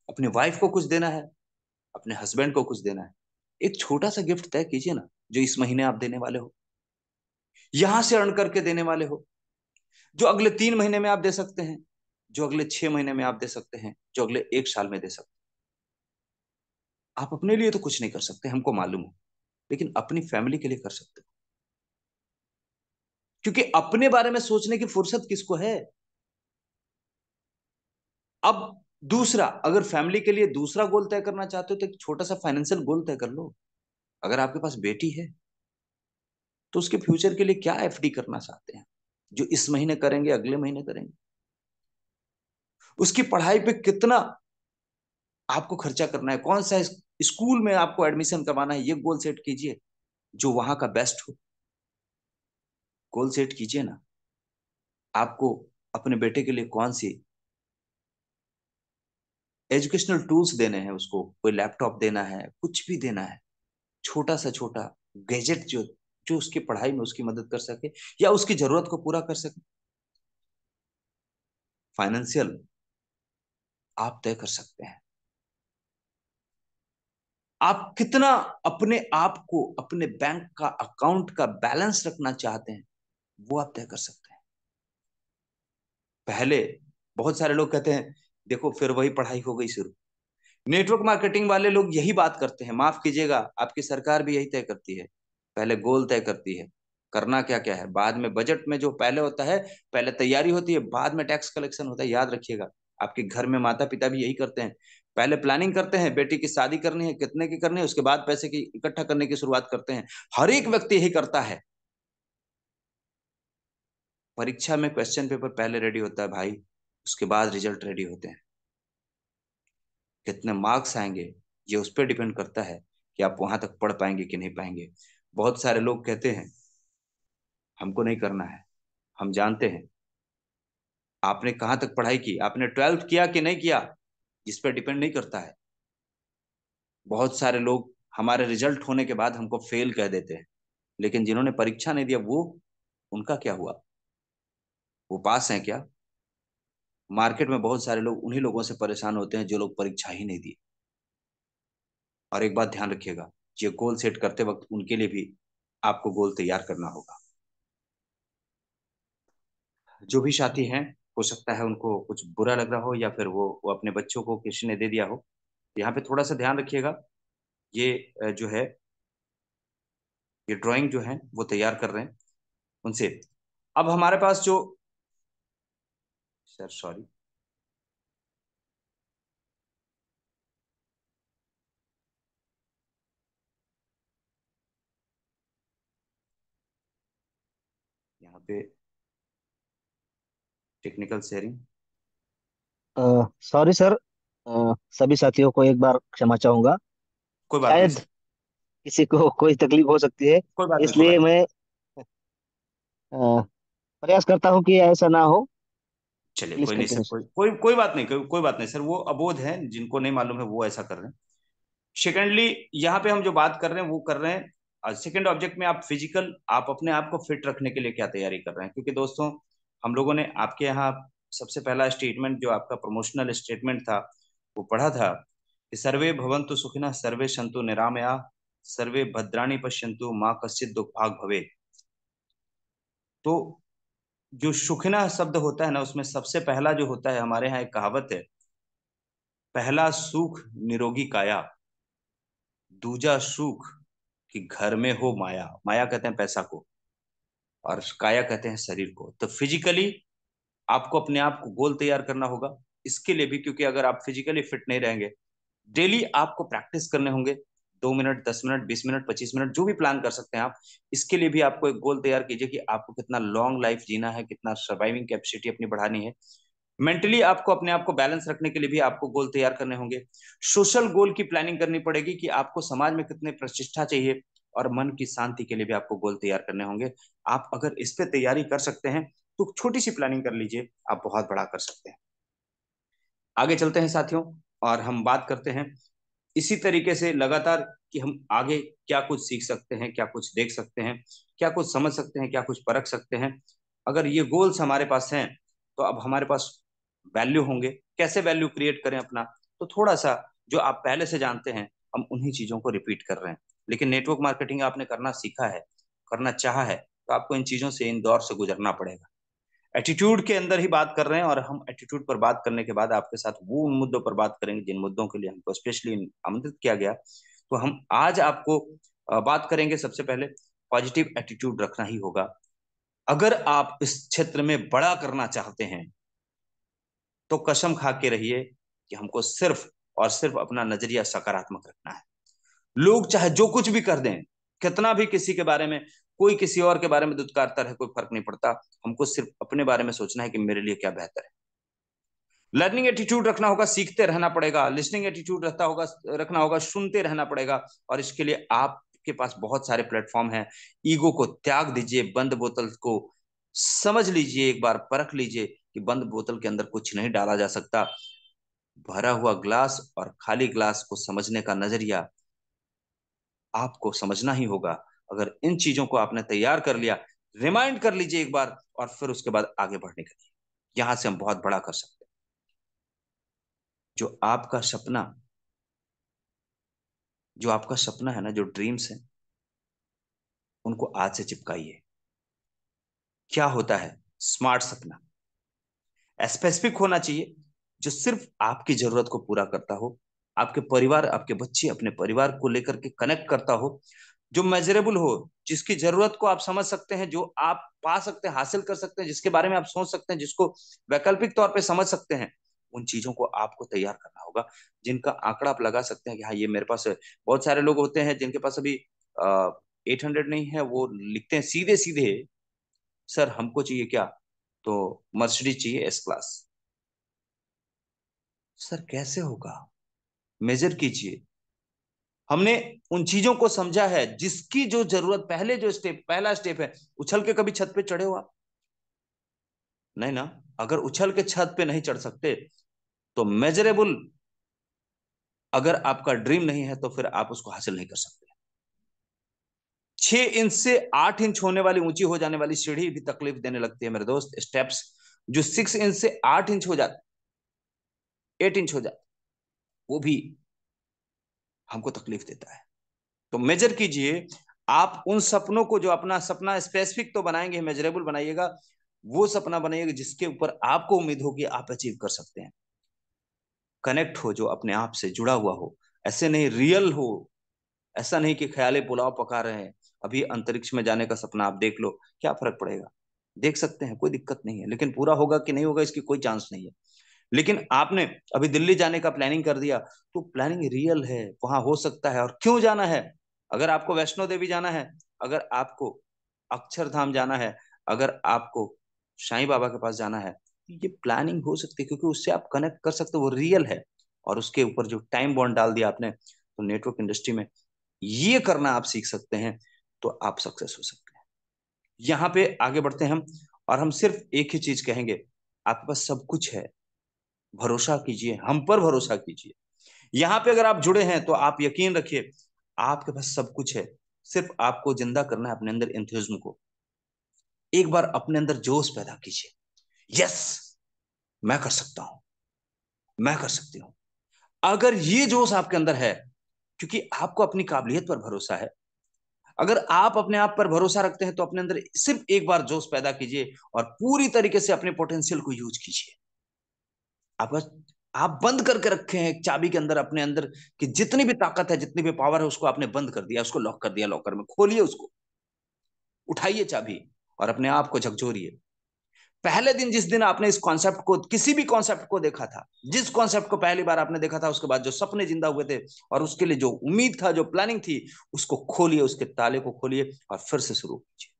अपनी वाइफ को कुछ देना है, अपने हस्बैंड को कुछ देना है। एक छोटा सा गिफ्ट तय कीजिए ना, जो इस महीने आप देने वाले हो, यहां से अर्न करके देने वाले हो, जो अगले 3 महीने में आप दे सकते हैं, जो अगले 6 महीने में आप दे सकते हैं, जो अगले 1 साल में दे सकते हैं। आप अपने लिए तो कुछ नहीं कर सकते, हमको मालूम है, लेकिन अपनी फैमिली के लिए कर सकते हो। क्योंकि अपने बारे में सोचने की फुर्सत किसको है। अब दूसरा, अगर फैमिली के लिए दूसरा गोल तय करना चाहते हो तो एक छोटा सा फाइनेंशियल गोल तय कर लो। अगर आपके पास बेटी है तो उसके फ्यूचर के लिए क्या एफडी करना चाहते हैं, जो इस महीने करेंगे, अगले महीने करेंगे। उसकी पढ़ाई पे कितना आपको खर्चा करना है, कौन सा स्कूल में आपको एडमिशन करवाना है, ये गोल सेट कीजिए, जो वहां का बेस्ट हो। गोल सेट कीजिए ना, आपको अपने बेटे के लिए कौन सी एजुकेशनल टूल्स देने हैं, उसको कोई लैपटॉप देना है, कुछ भी देना है, छोटा सा छोटा गैजेट जो जो उसकी पढ़ाई में उसकी मदद कर सके या उसकी जरूरत को पूरा कर सके। फाइनेंशियल आप तय कर सकते हैं। आप कितना अपने आप को, अपने बैंक का अकाउंट का बैलेंस रखना चाहते हैं, वो आप तय कर सकते हैं। पहले बहुत सारे लोग कहते हैं, देखो फिर वही पढ़ाई हो गई शुरू। नेटवर्क मार्केटिंग वाले लोग यही बात करते हैं, माफ कीजिएगा, आपकी सरकार भी यही तय करती है। पहले गोल तय करती है, करना क्या क्या है, बाद में बजट में जो पहले होता है, पहले तैयारी होती है, बाद में टैक्स कलेक्शन होता है। याद रखिएगा, आपके घर में माता पिता भी यही करते हैं। पहले प्लानिंग करते हैं, बेटी की शादी करनी है, कितने की करनी है, उसके बाद पैसे की इकट्ठा करने की शुरुआत करते हैं। हर एक व्यक्ति यही करता है। परीक्षा में क्वेश्चन पेपर पहले रेडी होता है भाई, उसके बाद रिजल्ट रेडी होते हैं। कितने मार्क्स आएंगे, ये उस पर डिपेंड करता है कि आप वहां तक पढ़ पाएंगे कि नहीं पाएंगे। बहुत सारे लोग कहते हैं हमको नहीं करना है। हम जानते हैं आपने कहाँ तक पढ़ाई की, आपने 12th किया कि नहीं किया, इस पर डिपेंड नहीं करता है। बहुत सारे लोग हमारे रिजल्ट होने के बाद हमको फेल कह देते हैं, लेकिन जिन्होंने परीक्षा नहीं दिया वो, उनका क्या हुआ, वो पास हैं क्या। मार्केट में बहुत सारे लोग उन्हीं लोगों से परेशान होते हैं जो लोग परीक्षा ही नहीं दिए। और एक बात ध्यान रखिएगा, ये गोल सेट करते वक्त उनके लिए भी आपको गोल तैयार करना होगा। जो भी साथी हैं, हो सकता है उनको कुछ बुरा लग रहा हो, या फिर वो अपने बच्चों को किसी ने दे दिया हो। यहाँ पे थोड़ा सा ध्यान रखिएगा। ये जो है, ये ड्राइंग जो है वो तैयार कर रहे हैं उनसे। अब हमारे पास जो, सर सॉरी, यहाँ पे टेक्निकल शेयरिंग। सॉरी सर, सभी साथियों को एक बार क्षमा चाहूंगा। कोई बात नहीं शायद सर, किसी को कोई तकलीफ हो सकती है, कोई बात नहीं, कोई इसलिए बात नहीं। मैं अ, प्रयास करता हूँ कि ऐसा ना हो। चलिए प्लीज कोई नहीं सर, कंटिन्यू। कोई बात नहीं, कोई बात नहीं सर, वो अबोध है, जिनको नहीं मालूम है वो ऐसा कर रहे हैं। सेकेंडली, यहाँ पे हम जो बात कर रहे हैं वो कर रहे हैं सेकेंड ऑब्जेक्ट में, आप फिजिकल, आप अपने आप को फिट रखने के लिए क्या तैयारी कर रहे हैं। क्योंकि दोस्तों, हम लोगों ने आपके यहाँ सबसे पहला स्टेटमेंट जो आपका प्रमोशनल स्टेटमेंट था वो पढ़ा था कि सर्वे भवन्तु सुखिनः, सर्वे सन्तु निरामया, सर्वे भद्राणि पश्यन्तु माँ कश्चित् दुःखभाग् भवेत्। तो जो सुखिनः शब्द होता है ना, उसमें सबसे पहला जो होता है, हमारे यहाँ एक कहावत है, पहला सुख निरोगी काया, दूजा सुख कि घर में हो माया। माया कहते हैं पैसा को, और काया कहते हैं शरीर को। तो फिजिकली आपको अपने आप को गोल तैयार करना होगा। इसके लिए भी, क्योंकि अगर आप फिजिकली फिट नहीं रहेंगे, डेली आपको प्रैक्टिस करने होंगे। 2 मिनट, 10 मिनट, 20 मिनट, 25 मिनट, जो भी प्लान कर सकते हैं आप। इसके लिए भी आपको एक गोल तैयार कीजिए कि आपको कितना लॉन्ग लाइफ जीना है, कितना सर्वाइविंग कैपेसिटी अपनी बढ़ानी है। मेंटली आपको अपने आप को बैलेंस रखने के लिए भी आपको गोल तैयार करने होंगे। सोशल गोल की प्लानिंग करनी पड़ेगी कि आपको समाज में कितने प्रतिष्ठा चाहिए, और मन की शांति के लिए भी आपको गोल तैयार करने होंगे। आप अगर इस पे तैयारी कर सकते हैं तो छोटी सी प्लानिंग कर लीजिए, आप बहुत बड़ा कर सकते हैं। आगे चलते हैं साथियों, और हम बात करते हैं इसी तरीके से लगातार कि हम आगे क्या कुछ सीख सकते हैं, क्या कुछ देख सकते हैं, क्या कुछ समझ सकते हैं, क्या कुछ परख सकते हैं। अगर ये गोल्स हमारे पास हैं तो अब हमारे पास वैल्यू होंगे। कैसे वैल्यू क्रिएट करें अपना, तो थोड़ा सा जो आप पहले से जानते हैं हम उन्हीं चीजों को रिपीट कर रहे हैं। लेकिन नेटवर्क मार्केटिंग आपने करना सीखा है, करना चाहा है, तो आपको इन चीजों से, इन दौर से गुजरना पड़ेगा। एटीट्यूड के अंदर ही बात कर रहे हैं, और हम एटीट्यूड पर बात करने के बाद आपके साथ वो उन मुद्दों पर बात करेंगे जिन मुद्दों के लिए हमको स्पेशली आमंत्रित किया गया। तो हम आज आपको बात करेंगे। सबसे पहले पॉजिटिव एटीट्यूड रखना ही होगा। अगर आप इस क्षेत्र में बड़ा करना चाहते हैं तो कसम खा के रहिए कि हमको सिर्फ और सिर्फ अपना नजरिया सकारात्मक रखना है। लोग चाहे जो कुछ भी कर दें, कितना भी किसी के बारे में, कोई किसी और के बारे में दुत्कारता रहे, कोई फर्क नहीं पड़ता। हमको सिर्फ अपने बारे में सोचना है कि मेरे लिए क्या बेहतर है। लर्निंग एटीट्यूड रखना होगा, सीखते रहना पड़ेगा। लिसनिंग एटीट्यूड रखना होगा, सुनते रहना पड़ेगा। और इसके लिए आपके पास बहुत सारे प्लेटफॉर्म हैं। ईगो को त्याग दीजिए, बंद बोतल को समझ लीजिए, एक बार परख लीजिए कि बंद बोतल के अंदर कुछ नहीं डाला जा सकता। भरा हुआ ग्लास और खाली ग्लास को समझने का नजरिया आपको समझना ही होगा। अगर इन चीजों को आपने तैयार कर लिया, रिमाइंड कर लीजिए एक बार, और फिर उसके बाद आगे बढ़ने के लिए, यहां से हम बहुत बड़ा कर सकते हैं। जो आपका सपना जो आपका सपना है ना, जो ड्रीम्स है, उनको आज से चिपकाइए। क्या होता है स्मार्ट सपना? स्पेसिफिक होना चाहिए, जो सिर्फ आपकी जरूरत को पूरा करता हो, आपके परिवार, आपके बच्चे, अपने परिवार को लेकर के कनेक्ट करता हो, जो मेजरेबल हो, जिसकी जरूरत को आप समझ सकते हैं, जो आप पा सकते हैं, हासिल कर सकते हैं, जिसके बारे में आप सोच सकते हैं, जिसको वैकल्पिक तौर पे समझ सकते हैं। उन चीजों को आपको तैयार करना होगा, जिनका आंकड़ा आप लगा सकते हैं कि हाँ ये मेरे पास है। बहुत सारे लोग होते हैं जिनके पास अभी 800 नहीं है, वो लिखते हैं सीधे सीधे, सर हमको चाहिए क्या, तो मर्सिडीज चाहिए एस क्लास। सर कैसे होगा, मेजर कीजिए। हमने उन चीजों को समझा है जिसकी जो जरूरत, पहले जो स्टेप, पहला स्टेप है, उछल के कभी छत पे चढ़े हो आप? नहीं ना। अगर उछल के छत पे नहीं चढ़ सकते तो मेजरेबल, अगर आपका ड्रीम नहीं है तो फिर आप उसको हासिल नहीं कर सकते। 6 इंच से 8 इंच होने वाली, ऊंची हो जाने वाली सीढ़ी भी तकलीफ देने लगती है मेरे दोस्त। स्टेप्स जो 6 इंच से 8 इंच हो जाते, 8 इंच हो जाते, वो भी हमको तकलीफ देता है। तो मेजर कीजिए। आप उन सपनों को, जो अपना सपना स्पेसिफिक तो बनाएंगे, मेजरेबल बनाइएगा। वो सपना बनाइएगा जिसके ऊपर आपको उम्मीद हो कि आप अचीव कर सकते हैं। कनेक्ट हो, जो अपने आप से जुड़ा हुआ हो, ऐसे नहीं, रियल हो। ऐसा नहीं कि ख्याली पुलाव पका रहे हैं। अभी अंतरिक्ष में जाने का सपना आप देख लो, क्या फर्क पड़ेगा? देख सकते हैं, कोई दिक्कत नहीं है, लेकिन पूरा होगा कि नहीं होगा इसकी कोई चांस नहीं है। लेकिन आपने अभी दिल्ली जाने का प्लानिंग कर दिया, तो प्लानिंग रियल है, वहां हो सकता है। और क्यों जाना है? अगर आपको वैष्णो देवी जाना है, अगर आपको अक्षरधाम जाना है, अगर आपको साईं बाबा के पास जाना है, तो ये प्लानिंग हो सकती है, क्योंकि उससे आप कनेक्ट कर सकते हो, वो रियल है। और उसके ऊपर जो टाइम बॉन्ड डाल दिया आपने, तो नेटवर्क इंडस्ट्री में ये करना आप सीख सकते हैं, तो आप सक्सेस हो सकते हैं। यहाँ पे आगे बढ़ते हैं हम, और हम सिर्फ एक ही चीज कहेंगे, आपके पास सब कुछ है, भरोसा कीजिए, हम पर भरोसा कीजिए। यहां पे अगर आप जुड़े हैं तो आप यकीन रखिए, आपके पास सब कुछ है। सिर्फ आपको जिंदा करना है अपने अंदर एंथुसिज्म को। एक बार अपने अंदर जोश पैदा कीजिए, यस मैं कर सकता हूं, मैं कर सकती हूं। अगर ये जोश आपके अंदर है, क्योंकि आपको अपनी काबिलियत पर भरोसा है, अगर आप अपने आप पर भरोसा रखते हैं, तो अपने अंदर सिर्फ एक बार जोश पैदा कीजिए और पूरी तरीके से अपने पोटेंशियल को यूज कीजिए। आपका, आप बंद करके रखे हैं एक चाबी के अंदर, अपने अंदर कि जितनी भी ताकत है, जितनी भी पावर है, उसको आपने बंद कर दिया, उसको लॉक कर दिया। लॉकर में खोलिए उसको, उठाइए चाबी और अपने आप को झकझोरिए। पहले दिन जिस दिन आपने इस कॉन्सेप्ट को, किसी भी कॉन्सेप्ट को देखा था, जिस कॉन्सेप्ट को पहली बार आपने देखा था, उसके बाद जो सपने जिंदा हुए थे, और उसके लिए जो उम्मीद था, जो प्लानिंग थी, उसको खोलिए, उसके ताले को खोलिए और फिर से शुरू कीजिए।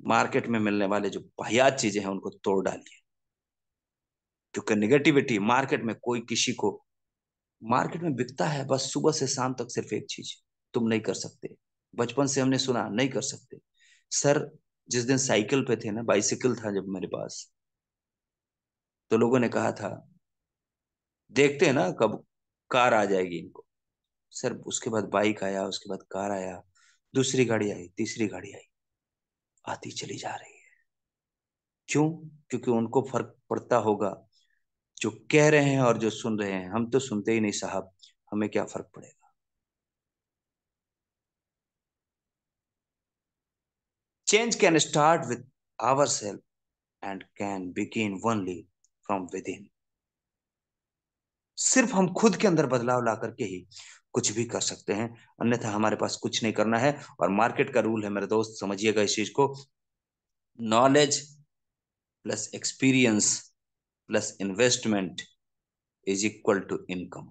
मार्केट में मिलने वाले जो वाहियात चीजें हैं, उनको तोड़ डालिए। क्योंकि निगेटिविटी मार्केट में, कोई किसी को, मार्केट में बिकता है बस सुबह से शाम तक सिर्फ एक चीज, तुम नहीं कर सकते। बचपन से हमने सुना नहीं कर सकते। सर, जिस दिन साइकिल पे थे ना, बाइसिकल था जब मेरे पास, तो लोगों ने कहा था, देखते हैं ना कब कार आ जाएगी इनको। सर उसके बाद बाइक आया, उसके बाद कार आया, दूसरी गाड़ी आई, तीसरी गाड़ी आई, आती चली जा रही है। क्यों? क्योंकि उनको फर्क पड़ता होगा जो कह रहे हैं और जो सुन रहे हैं। हम तो सुनते ही नहीं साहब, हमें क्या फर्क पड़ेगा। Change can start with ourself and can begin only from within. सिर्फ हम खुद के अंदर बदलाव ला करके ही कुछ भी कर सकते हैं, अन्यथा हमारे पास कुछ नहीं करना है। और मार्केट का रूल है मेरे दोस्त, समझिएगा इस चीज को, knowledge plus experience plus investment is equal to income.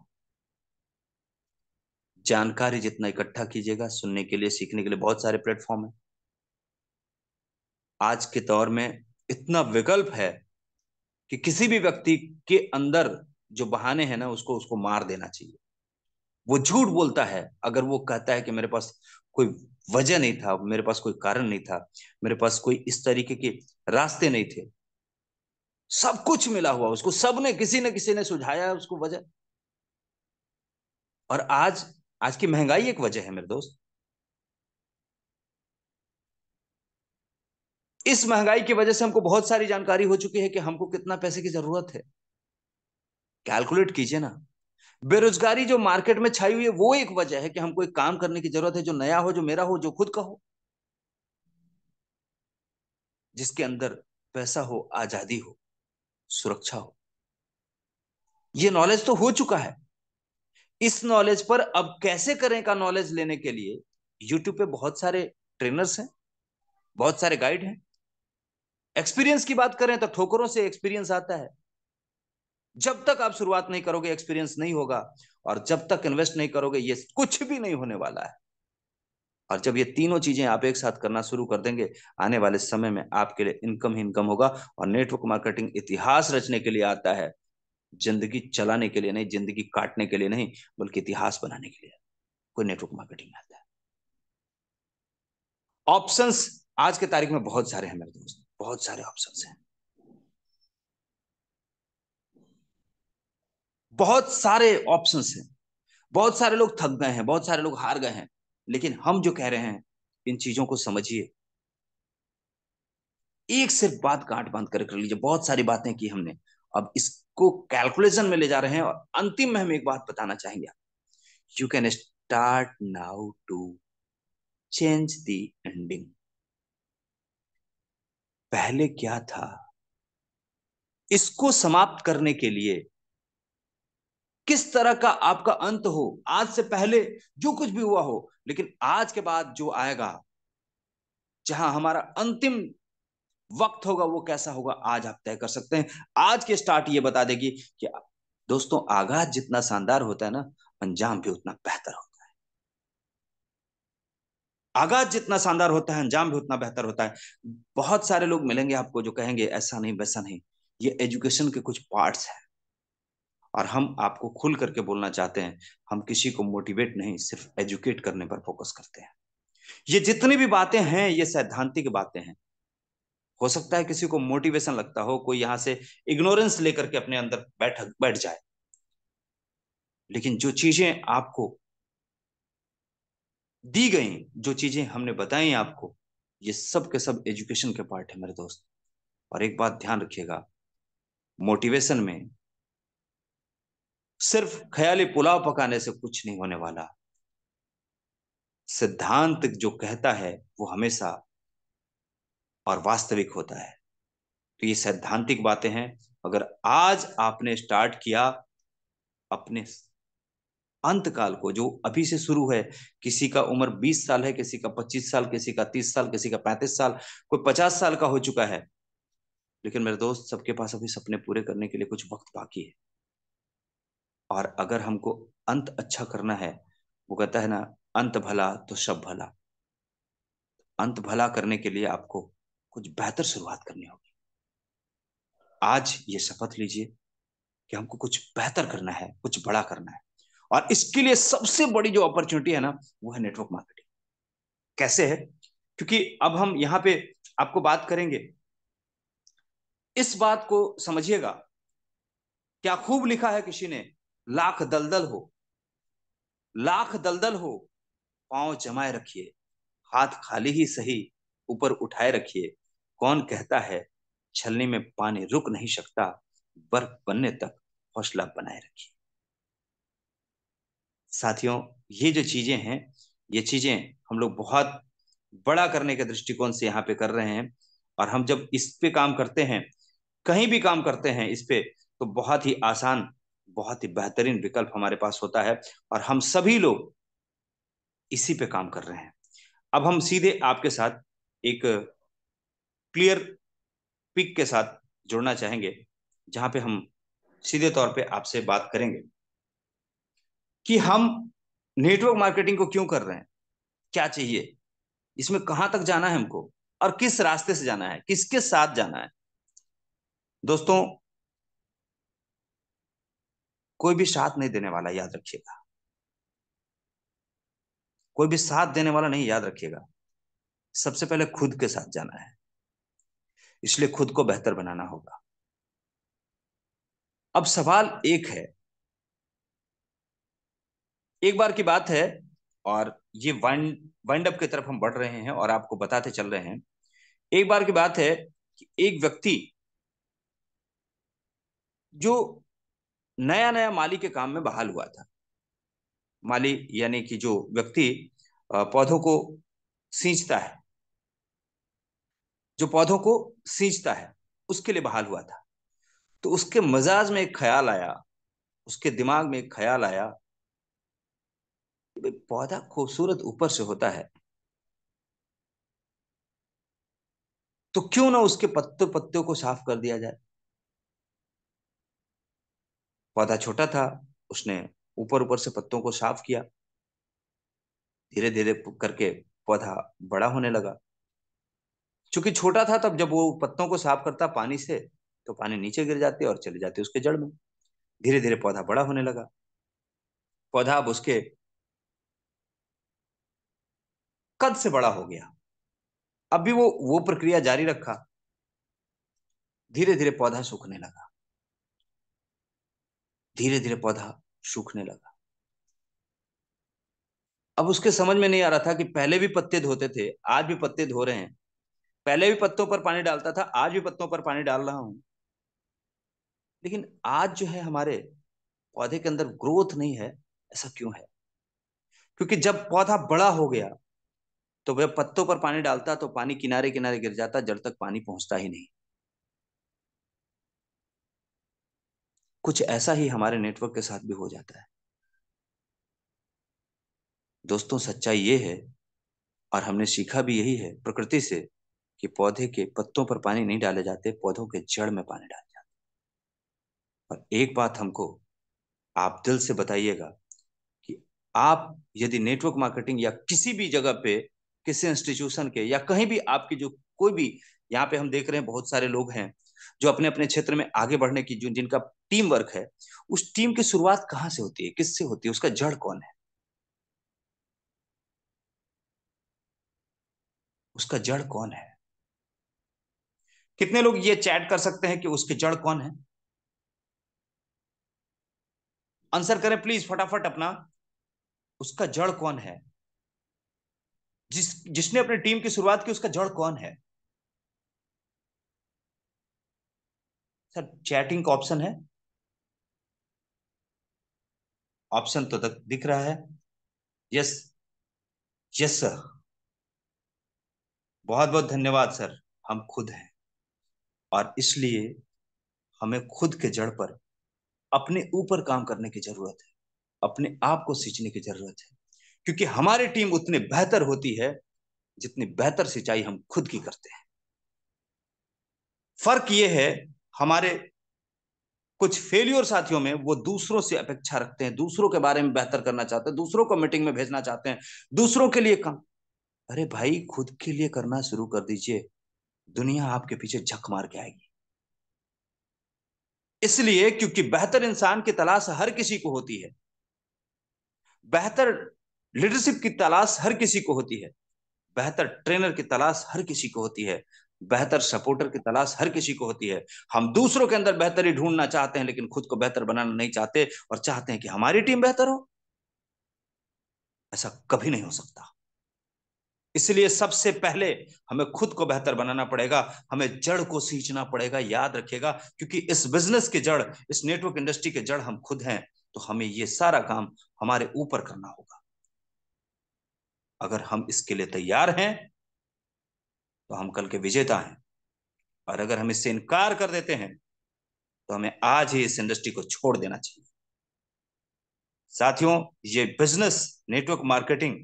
जानकारी जितना इकट्ठा कीजिएगा, सुनने के लिए सीखने के लिए बहुत सारे प्लेटफॉर्म है। आज के दौर में इतना विकल्प है कि किसी भी व्यक्ति के अंदर जो बहाने हैं ना, उसको उसको मार देना चाहिए। वो झूठ बोलता है अगर वो कहता है कि मेरे पास कोई वजह नहीं था, मेरे पास कोई कारण नहीं था, मेरे पास कोई इस तरीके के रास्ते नहीं थे। सब कुछ मिला हुआ उसको, सबने किसी न किसी ने सुझाया है उसको वजह। और आज आज की महंगाई एक वजह है मेरे दोस्त। इस महंगाई की वजह से हमको बहुत सारी जानकारी हो चुकी है कि हमको कितना पैसे की जरूरत है। कैलकुलेट कीजिए ना। बेरोजगारी जो मार्केट में छाई हुई है वो एक वजह है कि हमको एक काम करने की जरूरत है, जो नया हो, जो मेरा हो, जो खुद का हो, जिसके अंदर पैसा हो, आजादी हो, सुरक्षा हो। ये नॉलेज तो हो चुका है। इस नॉलेज पर अब कैसे करें का नॉलेज लेने के लिए यूट्यूब पे बहुत सारे ट्रेनर्स हैं, बहुत सारे गाइड हैं। एक्सपीरियंस की बात करें तो ठोकरों से एक्सपीरियंस आता है। जब तक आप शुरुआत नहीं करोगे एक्सपीरियंस नहीं होगा, और जब तक इन्वेस्ट नहीं करोगे ये कुछ भी नहीं होने वाला है। और जब ये तीनों चीजें आप एक साथ करना शुरू कर देंगे, आने वाले समय में आपके लिए इनकम ही इनकम होगा। और नेटवर्क मार्केटिंग इतिहास रचने के लिए आता है, जिंदगी चलाने के लिए नहीं, जिंदगी काटने के लिए नहीं, बल्कि इतिहास बनाने के लिए कोई नेटवर्क मार्केटिंग में आता है। ऑप्शंस आज के तारीख में बहुत सारे हैं मेरे दोस्त, बहुत सारे ऑप्शंस हैं, बहुत सारे ऑप्शंस हैं। बहुत सारे लोग थक गए हैं, बहुत सारे लोग हार गए हैं। लेकिन हम जो कह रहे हैं, इन चीजों को समझिए। एक सिर्फ बात गांठ बांध कर लीजिए, बहुत सारी बातें की हमने, अब इसको कैलकुलेशन में ले जा रहे हैं। और अंतिम में हम एक बात बताना चाहेंगे, you can start now to change the ending. पहले क्या था, इसको समाप्त करने के लिए किस तरह का आपका अंत हो, आज से पहले जो कुछ भी हुआ हो, लेकिन आज के बाद जो आएगा, जहां हमारा अंतिम वक्त होगा, वो कैसा होगा आज आप तय कर सकते हैं। आज के स्टार्ट ये बता देगी कि दोस्तों, आगाज जितना शानदार होता है ना, अंजाम भी उतना बेहतर होता है। आगाज जितना शानदार होता है, अंजाम भी उतना बेहतर होता है। बहुत सारे लोग मिलेंगे आपको जो कहेंगे ऐसा नहीं वैसा नहीं। ये एजुकेशन के कुछ पार्ट्स हैं, और हम आपको खुल करके बोलना चाहते हैं, हम किसी को मोटिवेट नहीं, सिर्फ एजुकेट करने पर फोकस करते हैं। ये जितनी भी बातें हैं, ये सैद्धांतिक बातें हैं। हो सकता है किसी को मोटिवेशन लगता हो, कोई यहां से इग्नोरेंस लेकर के अपने अंदर बैठ जाए, लेकिन जो चीजें आपको दी गई, जो चीजें हमने बताई आपको, ये सब के सब एजुकेशन के पार्ट है मेरे दोस्त। और एक बात ध्यान रखिएगा, मोटिवेशन में सिर्फ ख्याली पुलाव पकाने से कुछ नहीं होने वाला। सिद्धांत जो कहता है वो हमेशा और वास्तविक होता है। तो ये सैद्धांतिक बातें हैं। अगर आज आपने स्टार्ट किया अपने अंत काल को, जो अभी से शुरू है, किसी का उम्र 20 साल है, किसी का 25 साल, किसी का 30 साल, किसी का 35 साल, कोई 50 साल का हो चुका है, लेकिन मेरे दोस्त सबके पास अभी सपने पूरे करने के लिए कुछ वक्त बाकी है। और अगर हमको अंत अच्छा करना है, वो कहता है ना, अंत भला तो सब भला। अंत भला करने के लिए आपको कुछ बेहतर शुरुआत करनी होगी। आज ये शपथ लीजिए कि हमको कुछ बेहतर करना है, कुछ बड़ा करना है। और इसके लिए सबसे बड़ी जो अपॉर्चुनिटी है ना, वो है नेटवर्क मार्केटिंग। कैसे है? क्योंकि अब हम यहां पे आपको बात करेंगे, इस बात को समझिएगा। क्या खूब लिखा है किसी ने लाख दलदल हो, लाख दलदल हो, पांव जमाए रखिए, हाथ खाली ही सही, ऊपर उठाए रखिए। कौन कहता है छलनी में पानी रुक नहीं सकता, बर्फ बनने तक हौसला बनाए रखिए। साथियों, ये जो चीजें हैं, ये चीजें हम लोग बहुत बड़ा करने के दृष्टिकोण से यहाँ पे कर रहे हैं। और हम जब इस पे काम करते हैं, कहीं भी काम करते हैं इस पे, तो बहुत ही आसान, बहुत ही बेहतरीन विकल्प हमारे पास होता है। और हम सभी लोग इसी पे काम कर रहे हैं। अब हम सीधे आपके साथ एक क्लियर पिक के साथ जुड़ना चाहेंगे, जहां पे हम सीधे तौर पे आपसे बात करेंगे कि हम नेटवर्क मार्केटिंग को क्यों कर रहे हैं, क्या चाहिए इसमें, कहां तक जाना है हमको, और किस रास्ते से जाना है, किसके साथ जाना है। दोस्तों, कोई भी साथ नहीं देने वाला, याद रखिएगा। कोई भी साथ देने वाला नहीं, याद रखिएगा। सबसे पहले खुद के साथ जाना है, इसलिए खुद को बेहतर बनाना होगा। अब सवाल एक है, एक बार की बात है, और ये वाइंड अप की तरफ हम बढ़ रहे हैं और आपको बताते चल रहे हैं। एक बार की बात है कि एक व्यक्ति जो नया नया माली के काम में बहाल हुआ था। माली यानी कि जो व्यक्ति पौधों को सींचता है, जो पौधों को सींचता है, उसके लिए बहाल हुआ था। तो उसके मिजाज में एक ख्याल आया, उसके दिमाग में एक ख्याल आया कि भाई, पौधा खूबसूरत ऊपर से होता है, तो क्यों ना उसके पत्ते पत्तियों को साफ कर दिया जाए। पौधा छोटा था, उसने ऊपर ऊपर से पत्तों को साफ किया। धीरे धीरे करके पौधा बड़ा होने लगा। चूंकि छोटा था, तब जब वो पत्तों को साफ करता पानी से, तो पानी नीचे गिर जाते और चले जाते उसके जड़ में। धीरे धीरे पौधा बड़ा होने लगा। पौधा अब उसके कद से बड़ा हो गया। अब भी वो प्रक्रिया जारी रखा। धीरे धीरे पौधा सूखने लगा। धीरे धीरे पौधा सूखने लगा। अब उसके समझ में नहीं आ रहा था कि पहले भी पत्ते धोते थे, आज भी पत्ते धो रहे हैं। पहले भी पत्तों पर पानी डालता था, आज भी पत्तों पर पानी डाल रहा हूं। लेकिन आज जो है हमारे पौधे के अंदर ग्रोथ नहीं है। ऐसा क्यों है? क्योंकि जब पौधा बड़ा हो गया, तो वह पत्तों पर पानी डालता तो पानी किनारे किनारे गिर जाता, जड़ तक पानी पहुंचता ही नहीं। कुछ ऐसा ही हमारे नेटवर्क के साथ भी हो जाता है। दोस्तों, सच्चाई ये है, और हमने सीखा भी यही है प्रकृति से, कि पौधे के पत्तों पर पानी नहीं डाले जाते, पौधों के जड़ में पानी डाले जाते। और एक बात हमको आप दिल से बताइएगा कि आप यदि नेटवर्क मार्केटिंग या किसी भी जगह पे, किसी इंस्टीट्यूशन के या कहीं भी आपकी जो कोई भी, यहाँ पे हम देख रहे हैं बहुत सारे लोग हैं जो अपने अपने क्षेत्र में आगे बढ़ने की, जो जिनका टीम वर्क है, उस टीम की शुरुआत कहाँ से होती है, किससे होती है, उसका जड़ कौन है, उसका जड़ कौन है। कितने लोग ये चैट कर सकते हैं कि उसके जड़ कौन है? आंसर करें प्लीज फटाफट अपना। उसका जड़ कौन है? जिसने अपनी टीम की शुरुआत की, उसका जड़ कौन है? सर, चैटिंग का ऑप्शन है? ऑप्शन तो तक दिख रहा है। Yes, yes sir. बहुत बहुत धन्यवाद सर। हम खुद हैं, और इसलिए हमें खुद के जड़ पर, अपने ऊपर काम करने की जरूरत है, अपने आप को सींचने की जरूरत है। क्योंकि हमारी टीम उतनी बेहतर होती है जितनी बेहतर सिंचाई हम खुद की करते हैं। फर्क यह है, हमारे कुछ फेलियर साथियों में, वो दूसरों से अपेक्षा रखते हैं, दूसरों के बारे में बेहतर करना चाहते हैं, दूसरों को मीटिंग में भेजना चाहते हैं, दूसरों के लिए काम। अरे भाई, खुद के लिए करना शुरू कर दीजिए, दुनिया आपके पीछे झक मार के आएगी। इसलिए क्योंकि बेहतर इंसान की तलाश हर किसी को होती है, बेहतर लीडरशिप की तलाश हर किसी को होती है, बेहतर ट्रेनर की तलाश हर किसी को होती है। बेहतर सपोर्टर की तलाश हर किसी को होती है। हम दूसरों के अंदर बेहतरी ढूंढना चाहते हैं, लेकिन खुद को बेहतर बनाना नहीं चाहते और चाहते हैं कि हमारी टीम बेहतर हो। ऐसा कभी नहीं हो सकता। इसलिए सबसे पहले हमें खुद को बेहतर बनाना पड़ेगा, हमें जड़ को सींचना पड़ेगा। याद रखिएगा, क्योंकि इस बिजनेस के जड़, इस नेटवर्क इंडस्ट्री के जड़ हम खुद हैं। तो हमें ये सारा काम हमारे ऊपर करना होगा। अगर हम इसके लिए तैयार हैं तो हम कल के विजेता हैं, और अगर हम इससे इनकार कर देते हैं तो हमें आज ही इस इंडस्ट्री को छोड़ देना चाहिए। साथियों, ये बिजनेस नेटवर्क मार्केटिंग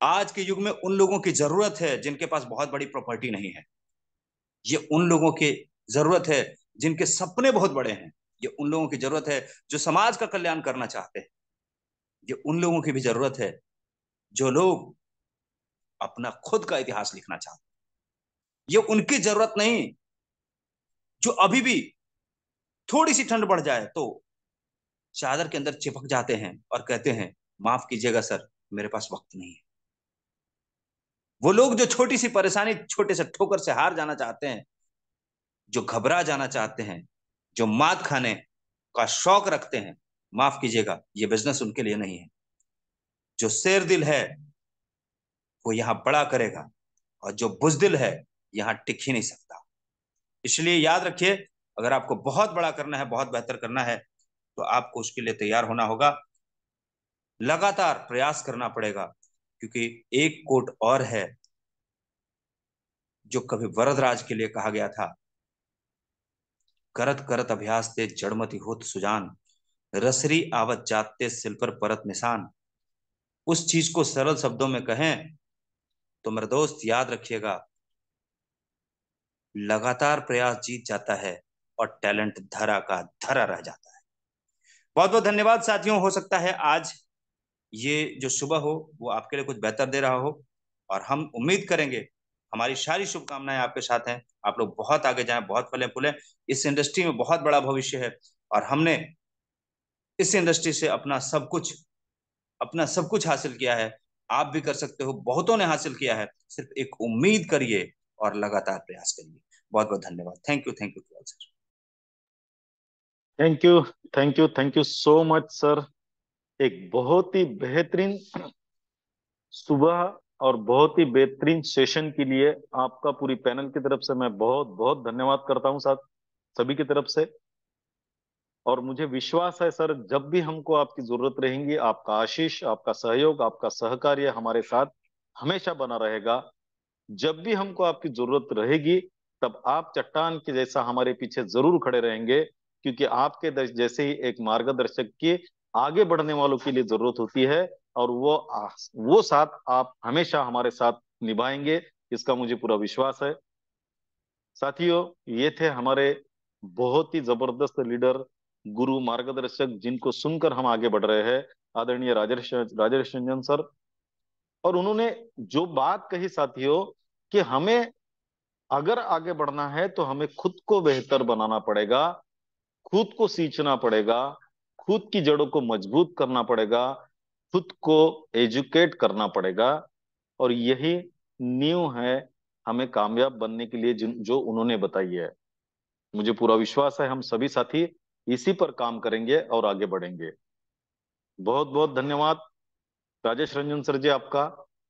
आज के युग में उन लोगों की जरूरत है जिनके पास बहुत बड़ी प्रॉपर्टी नहीं है। ये उन लोगों की जरूरत है जिनके सपने बहुत बड़े हैं। ये उन लोगों की जरूरत है जो समाज का कल्याण करना चाहते हैं। ये उन लोगों की भी जरूरत है जो लोग अपना खुद का इतिहास लिखना चाहते हैं। ये उनकी जरूरत नहीं जो अभी भी थोड़ी सी ठंड बढ़ जाए तो चादर के अंदर चिपक जाते हैं और कहते हैं, माफ कीजिएगा सर, मेरे पास वक्त नहीं है। वो लोग जो छोटी सी परेशानी, छोटे से ठोकर से हार जाना चाहते हैं, जो घबरा जाना चाहते हैं, जो मात खाने का शौक रखते हैं, माफ कीजिएगा, ये बिजनेस उनके लिए नहीं है। जो शेर दिल है वो यहां बड़ा करेगा, और जो बुजदिल है यहां टिक ही नहीं सकता। इसलिए याद रखिए, अगर आपको बहुत बड़ा करना है, बहुत बेहतर करना है, तो आपको उसके लिए तैयार होना होगा, लगातार प्रयास करना पड़ेगा। क्योंकि एक कोट और है जो कभी वरदराज के लिए कहा गया था, करत करत अभ्यास ते जड़मति होत सुजान, रसरी आवत जाते सिल पर परत निशान। उस चीज को सरल शब्दों में कहें तो मेरे दोस्त याद रखिएगा, लगातार प्रयास जीत जाता है और टैलेंट धरा का धरा रह जाता है। बहुत बहुत धन्यवाद साथियों। हो सकता है आज ये जो सुबह हो वो आपके लिए कुछ बेहतर दे रहा हो, और हम उम्मीद करेंगे, हमारी सारी शुभकामनाएं आपके साथ हैं, आप लोग बहुत आगे जाएं, बहुत फले फूलें। इस इंडस्ट्री में बहुत बड़ा भविष्य है, और हमने इस इंडस्ट्री से अपना सब कुछ हासिल किया है। आप भी कर सकते हो, बहुतों ने हासिल किया है। सिर्फ एक उम्मीद करिए और लगातार प्रयास करिए। बहुत बहुत धन्यवाद। Thank you sir. Thank you, thank you, thank you so much sir. एक बहुत ही बेहतरीन सुबह और बहुत ही बेहतरीन सेशन के लिए आपका पूरी पैनल की तरफ से मैं बहुत बहुत धन्यवाद करता हूं साथ, सभी की तरफ से। और मुझे विश्वास है सर, जब भी हमको आपकी जरूरत रहेगी, आपका आशीष, आपका सहयोग, आपका सहकार्य हमारे साथ हमेशा बना रहेगा। जब भी हमको आपकी जरूरत रहेगी, तब आप चट्टान के जैसा हमारे पीछे जरूर खड़े रहेंगे। क्योंकि आपके जैसे ही एक मार्गदर्शक की आगे बढ़ने वालों के लिए जरूरत होती है, और वो साथ आप हमेशा हमारे साथ निभाएंगे, इसका मुझे पूरा विश्वास है। साथियों, ये थे हमारे बहुत ही जबरदस्त लीडर, गुरु, मार्गदर्शक, जिनको सुनकर हम आगे बढ़ रहे हैं, आदरणीय राजेश राजेश रंजन सर। और उन्होंने जो बात कही साथियों, कि हमें अगर आगे बढ़ना है तो हमें खुद को बेहतर बनाना पड़ेगा, खुद को सींचना पड़ेगा, खुद की जड़ों को मजबूत करना पड़ेगा, खुद को एजुकेट करना पड़ेगा। और यही नींव है हमें कामयाब बनने के लिए, जो उन्होंने बताई है। मुझे पूरा विश्वास है हम सभी साथी इसी पर काम करेंगे और आगे बढ़ेंगे। बहुत बहुत धन्यवाद राजेश रंजन सर जी आपका।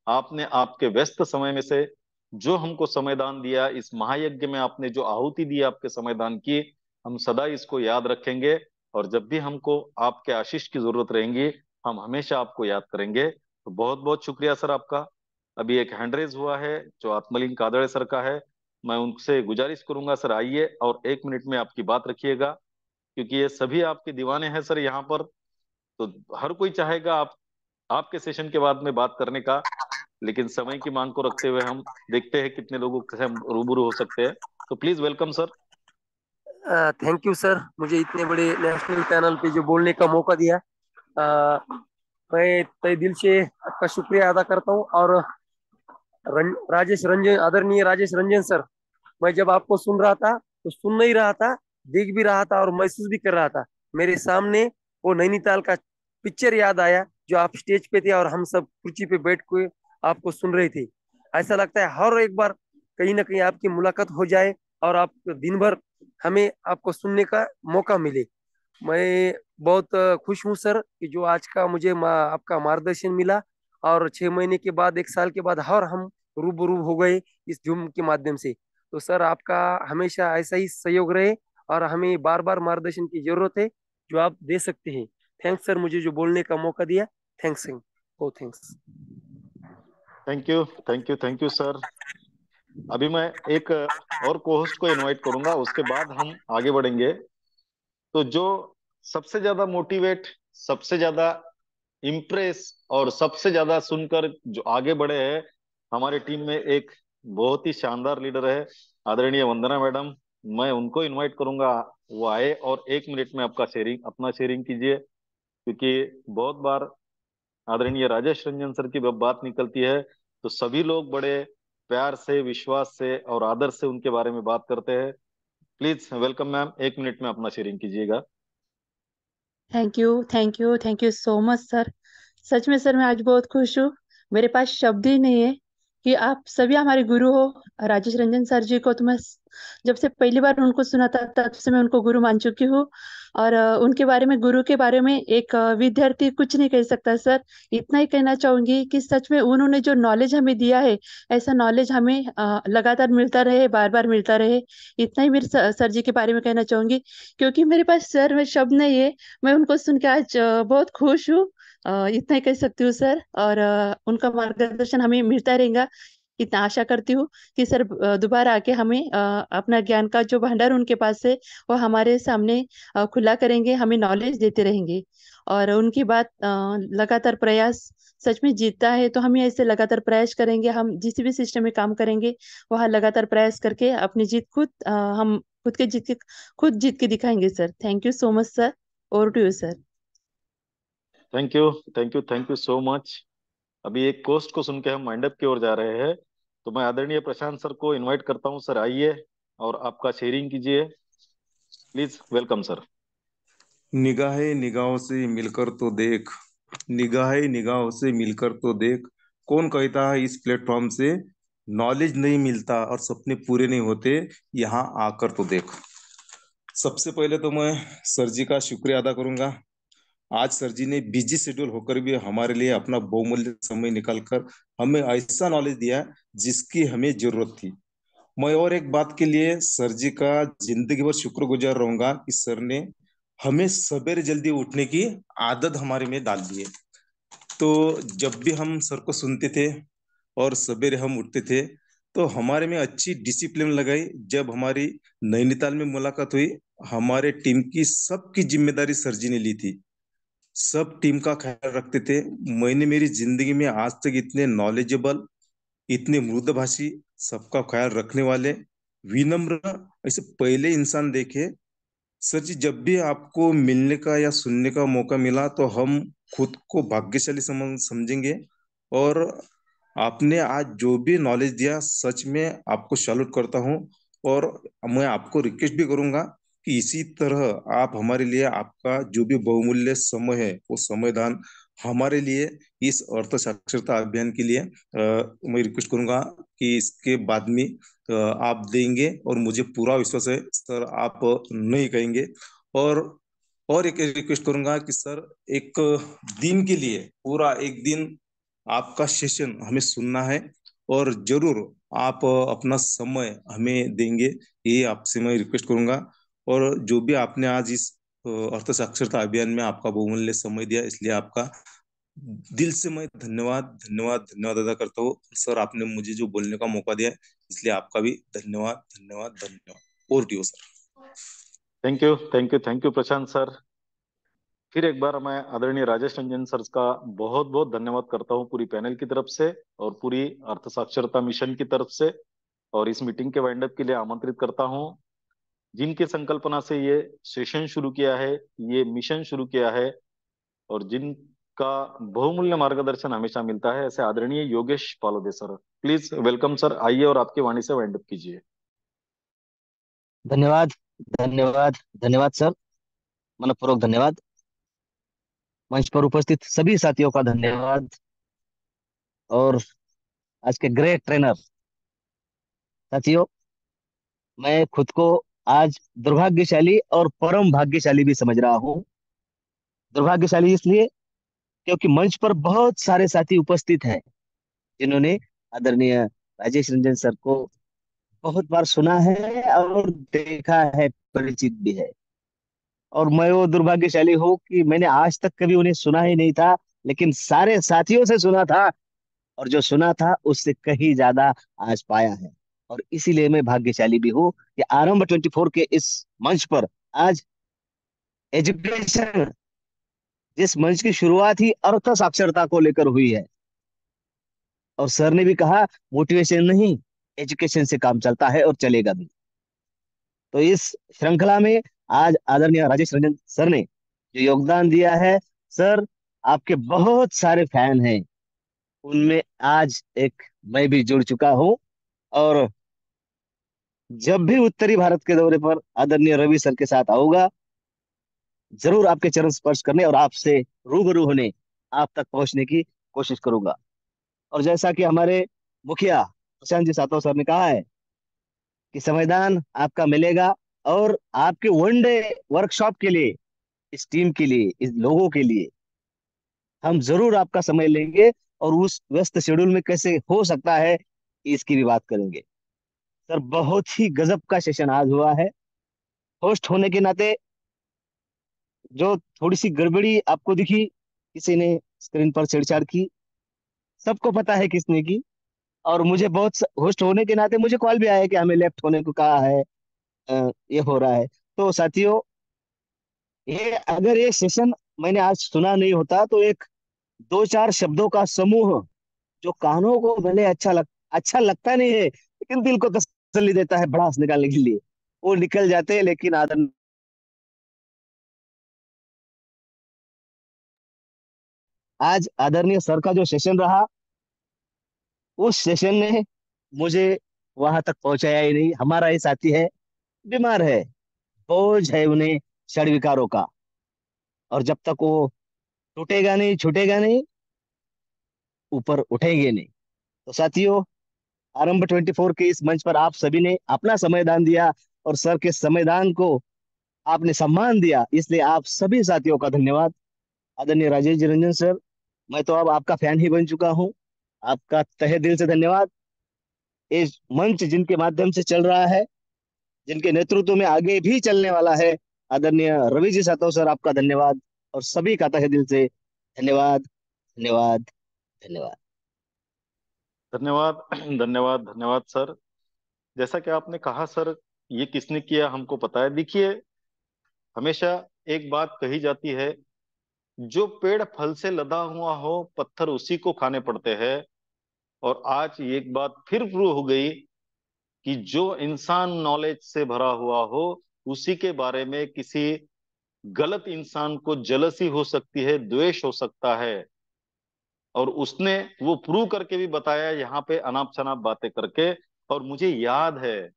आपने आपके व्यस्त समय में से जो हमको समयदान दिया, इस महायज्ञ में आपने जो आहुति दी आपके समयदान की, हम सदा इसको याद रखेंगे। और जब भी हमको आपके आशीष की जरूरत रहेगी, हम हमेशा आपको याद करेंगे। तो बहुत बहुत शुक्रिया सर आपका। अभी एक हैंड रेज हुआ है जो आत्मलिंग कादड़े सर का है। मैं उनसे गुजारिश करूंगा, सर आइए और 1 मिनट में आपकी बात रखिएगा, क्योंकि ये सभी आपके दीवाने हैं सर यहाँ पर। तो हर कोई चाहेगा आपके सेशन के बाद में बात करने का, लेकिन समय की मांग को रखते हुए हम देखते हैं कितने लोगों से हम रूबरू हो सकते हैं। तो please welcome sir. Thank you sir, मुझे इतने बड़े नेशनल पैनल पे जो बोलने का मौका दिया। मैं तहे दिल से आपका शुक्रिया अदा करता हूँ। और राजेश रंजन, आदरणीय राजेश रंजन सर, मैं जब आपको सुन रहा था तो सुन नहीं रहा था, देख भी रहा था और महसूस भी कर रहा था। मेरे सामने वो नैनीताल का पिक्चर याद आया, जो आप स्टेज पे थे और हम सब कुर्सी पे बैठ के आपको सुन रहे थे। ऐसा लगता है हर एक बार कहीं ना कहीं आपकी मुलाकात हो जाए और आप दिन भर हमें आपको सुनने का मौका मिले। मैं बहुत खुश हूँ सर कि जो आज का मुझे आपका मार्गदर्शन मिला, और 6 महीने के बाद, 1 साल के बाद और हम रूबरू हो गए इस जूम के माध्यम से। तो सर आपका हमेशा ऐसा ही सहयोग रहे, और हमें बार बार मार्गदर्शन की जरूरत है जो आप दे सकते हैं। थैंक्स सर, मुझे जो बोलने का मौका दिया। Thanks. O thanks. Thank you, thank you, thank you sir. अभी मैं एक और को होस्ट को इनवाइट करूंगा, उसके बाद हम आगे बढ़ेंगे। तो जो सबसे ज्यादा मोटिवेट, सबसे ज्यादा इम्प्रेस और सबसे ज्यादा सुनकर जो आगे बढ़े हैं, हमारी टीम में एक बहुत ही शानदार लीडर है, आदरणीय वंदना मैडम। मैं उनको इनवाइट करूंगा, वो आए और 1 मिनट में आपका शेयरिंग, अपना शेयरिंग कीजिए। क्योंकि बहुत बार आदरणीय राजेश रंजन सर की जब बात निकलती है तो सभी लोग बड़े प्यार से, विश्वास से और आदर से उनके बारे में बात करते हैं। प्लीज वेलकम मैम, 1 मिनट में अपना शेयरिंग कीजिएगा। Thank you, thank you, thank you so much sir. सच में सर मैं आज बहुत खुश हूँ। मेरे पास शब्द ही नहीं है कि आप सभी हमारे गुरु हो। राजेश रंजन सर जी को तो मैं जब से पहली बार उनको सुना था तब से मैं उनको गुरु मान चुकी हूँ। और उनके बारे में, गुरु के बारे में एक विद्यार्थी कुछ नहीं कह सकता सर। इतना ही कहना चाहूंगी कि सच में उन्होंने जो नॉलेज हमें दिया है, ऐसा नॉलेज हमें लगातार मिलता रहे, बार बार मिलता रहे। इतना ही मेरे सर जी के बारे में कहना चाहूंगी। क्योंकि मेरे पास सर में शब्द नहीं है। मैं उनको सुन के आज बहुत खुश हूँ। इतना ही कह सकती हूँ सर। और उनका मार्गदर्शन हमें मिलता रहेगा, इतना आशा करती हूँ कि सर दोबारा आके हमें अपना ज्ञान का जो भंडार उनके पास है वो हमारे सामने खुला करेंगे, हमें नॉलेज देते रहेंगे। और उनकी बात लगातार प्रयास सच में जीतता है। तो हम ऐसे लगातार प्रयास करेंगे, हम जिस भी सिस्टम में काम करेंगे वहाँ लगातार प्रयास करके अपनी जीत खुद हम खुद जीत के दिखाएंगे sir. Thank you so much sir. Over to you sir. Thank you, thank you, thank you so much. अभी एक कोस्ट को सुन के हम माइंड अप की ओर जा रहे हैं। तो मैं आदरणीय प्रशांत सर को इनवाइट करता हूँ। सर आइए और आपका शेयरिंग कीजिए। Please welcome sir. निगाहें निगाहों से मिलकर तो देख, निगाहें निगाहों से मिलकर तो देख, कौन कहता है इस प्लेटफॉर्म से नॉलेज नहीं मिलता और सपने पूरे नहीं होते, यहाँ आकर तो देख। सबसे पहले तो मैं सर जी का शुक्रिया अदा करूंगा। आज सर जी ने बिजी शेड्यूल होकर भी हमारे लिए अपना बहुमूल्य समय निकालकर हमें ऐसा नॉलेज दिया जिसकी हमें जरूरत थी। मैं और एक बात के लिए सर जी का जिंदगी भर शुक्रगुजार रहूंगा कि सर ने हमें सवेरे जल्दी उठने की आदत हमारे में डाल दी है। तो जब भी हम सर को सुनते थे और सवेरे हम उठते थे तो हमारे में अच्छी डिसिप्लिन लगाई। जब हमारी नैनीताल में मुलाकात हुई, हमारे टीम की सबकी जिम्मेदारी सर जी ने ली थी, सब टीम का ख्याल रखते थे। मैंने मेरी जिंदगी में आज तक इतने नॉलेजेबल, इतने मृदभाषी, सबका ख्याल रखने वाले, विनम्र ऐसे पहले इंसान देखे। सर जी, जब भी आपको मिलने का या सुनने का मौका मिला तो हम खुद को भाग्यशाली समझेंगे। और आपने आज जो भी नॉलेज दिया, सच में आपको सैल्यूट करता हूँ। और मैं आपको रिक्वेस्ट भी करूंगा कि इसी तरह आप हमारे लिए आपका जो भी बहुमूल्य समय है वो समय दान हमारे लिए इस अर्थ साक्षरता अभियान के लिए मैं रिक्वेस्ट करूंगा कि इसके बाद में आप देंगे। और मुझे पूरा विश्वास है सर आप नहीं कहेंगे। और और एक रिक्वेस्ट करूंगा कि सर एक दिन के लिए पूरा एक दिन आपका सेशन हमें सुनना है, और जरूर आप अपना समय हमें देंगे, ये आपसे मैं रिक्वेस्ट करूंगा। और जो भी आपने आज इस अर्थ साक्षरता अभियान में आपका बहुमूल्य समय दिया, इसलिए आपका दिल से मैं धन्यवाद धन्यवाद धन्यवाद अदा करता हूँ। सर आपने मुझे जो बोलने का मौका दिया है, इसलिए आपका भी धन्यवाद धन्यवाद धन्यवाद। और D sir. Thank you, thank you, thank you Prashant sir. फिर एक बार मैं आदरणीय राजेश रंजन सर का बहुत बहुत धन्यवाद करता हूँ पूरी पैनल की तरफ से और पूरी अर्थ साक्षरता मिशन की तरफ से। और इस मीटिंग के वाइंड अप के लिए आमंत्रित करता हूँ जिनकी संकल्पना से ये सेशन शुरू किया है, ये मिशन शुरू किया है, और जिनका बहुमूल्य मार्गदर्शन हमेशा मिलता है, ऐसे आदरणीय Yogesh Palode sir. Please welcome sir, आइए और आपकी वाणी से वाइंड अप कीजिए। धन्यवाद, धन्यवाद, धन्यवाद सर। मनपूर्वक धन्यवाद। मंच पर उपस्थित सभी साथियों का धन्यवाद। और आज के ग्रेट ट्रेनर साथियों, मैं खुद को आज दुर्भाग्यशाली और परम भाग्यशाली भी समझ रहा हूँ। दुर्भाग्यशाली इसलिए क्योंकि मंच पर बहुत सारे साथी उपस्थित हैं जिन्होंने आदरणीय राजेश रंजन सर को बहुत बार सुना है और देखा है, परिचित भी है। और मैं वो दुर्भाग्यशाली हूँ कि मैंने आज तक कभी उन्हें सुना ही नहीं था, लेकिन सारे साथियों से सुना था, और जो सुना था उससे कहीं ज्यादा आज पाया है। और इसीलिए मैं भाग्यशाली भी हूँ कि आरंभ 24 के इस मंच पर आज एजुकेशन, जिस मंच की शुरुआत ही अर्थ साक्षरता को लेकर हुई है, और सर ने भी कहा मोटिवेशन नहीं, एजुकेशन से काम चलता है और चलेगा भी। तो इस श्रृंखला में आज आदरणीय राजेश रंजन सर ने जो योगदान दिया है, सर आपके बहुत सारे फैन हैं, उनमें आज एक मैं भी जुड़ चुका हूँ। और जब भी उत्तरी भारत के दौरे पर आदरणीय रवि सर के साथ आऊंगा, जरूर आपके चरण स्पर्श करने और आपसे रूबरू होने, आप तक पहुंचने की कोशिश करूंगा। और जैसा कि हमारे मुखिया प्रशांत जी सातव सर ने कहा है कि संविधान आपका मिलेगा, और आपके वनडे वर्कशॉप के लिए, इस टीम के लिए, इस लोगों के लिए हम जरूर आपका समय लेंगे, और उस व्यस्त शेड्यूल में कैसे हो सकता है इसकी भी बात करेंगे। सर, बहुत ही गजब का सेशन आज हुआ है। होस्ट होने के नाते जो थोड़ी सी गड़बड़ी आपको दिखी, किसी ने स्क्रीन पर छेड़छाड़ की, सबको पता है किसने की। और मुझे होस्ट होने के नाते मुझे कॉल भी आया कि हमें लेफ्ट होने को कहा है, ये हो रहा है। तो साथियों, ये अगर ये सेशन मैंने आज सुना नहीं होता तो एक दो चार शब्दों का समूह, जो कानों को भले अच्छा लगता नहीं है, लेकिन दिल को तसल्ली देता है भड़ास निकालने के लिए, वो निकल जाते हैं। लेकिन आज आदरणीय सर का जो सेशन रहा, उस सेशन ने मुझे वहां तक पहुंचाया ही नहीं। हमारा ही साथी है, बीमार है, बोझ है उन्हें क्षण विकारों का, और जब तक वो टूटेगा नहीं, छूटेगा नहीं, ऊपर उठेंगे नहीं। तो साथियों, आरंभ 24 के इस मंच पर आप सभी ने अपना समयदान दिया, और सर के समयदान को आपने सम्मान दिया, इसलिए आप सभी साथियों का धन्यवाद। आदरणीय राजेश जी रंजन सर, मैं तो अब आपका फैन ही बन चुका हूँ। आपका तहे दिल से धन्यवाद। इस मंच जिनके माध्यम से चल रहा है, जिनके नेतृत्व में आगे भी चलने वाला है, आदरणीय रवि जी सातव सर, आपका धन्यवाद। और सभी का तहे दिल से धन्यवाद, धन्यवाद, धन्यवाद। धन्यवाद। धन्यवाद, धन्यवाद सर। जैसा कि आपने कहा सर, ये किसने किया हमको पता है। देखिए, हमेशा एक बात कही जाती है, जो पेड़ फल से लदा हुआ हो पत्थर उसी को खाने पड़ते हैं। और आज ये एक बात फिर प्रूव हो गई कि जो इंसान नॉलेज से भरा हुआ हो, उसी के बारे में किसी गलत इंसान को जलसी हो सकती है, द्वेष हो सकता है। और उसने वो प्रूव करके भी बताया यहाँ पे अनाप शनाप बातें करके। और मुझे याद है,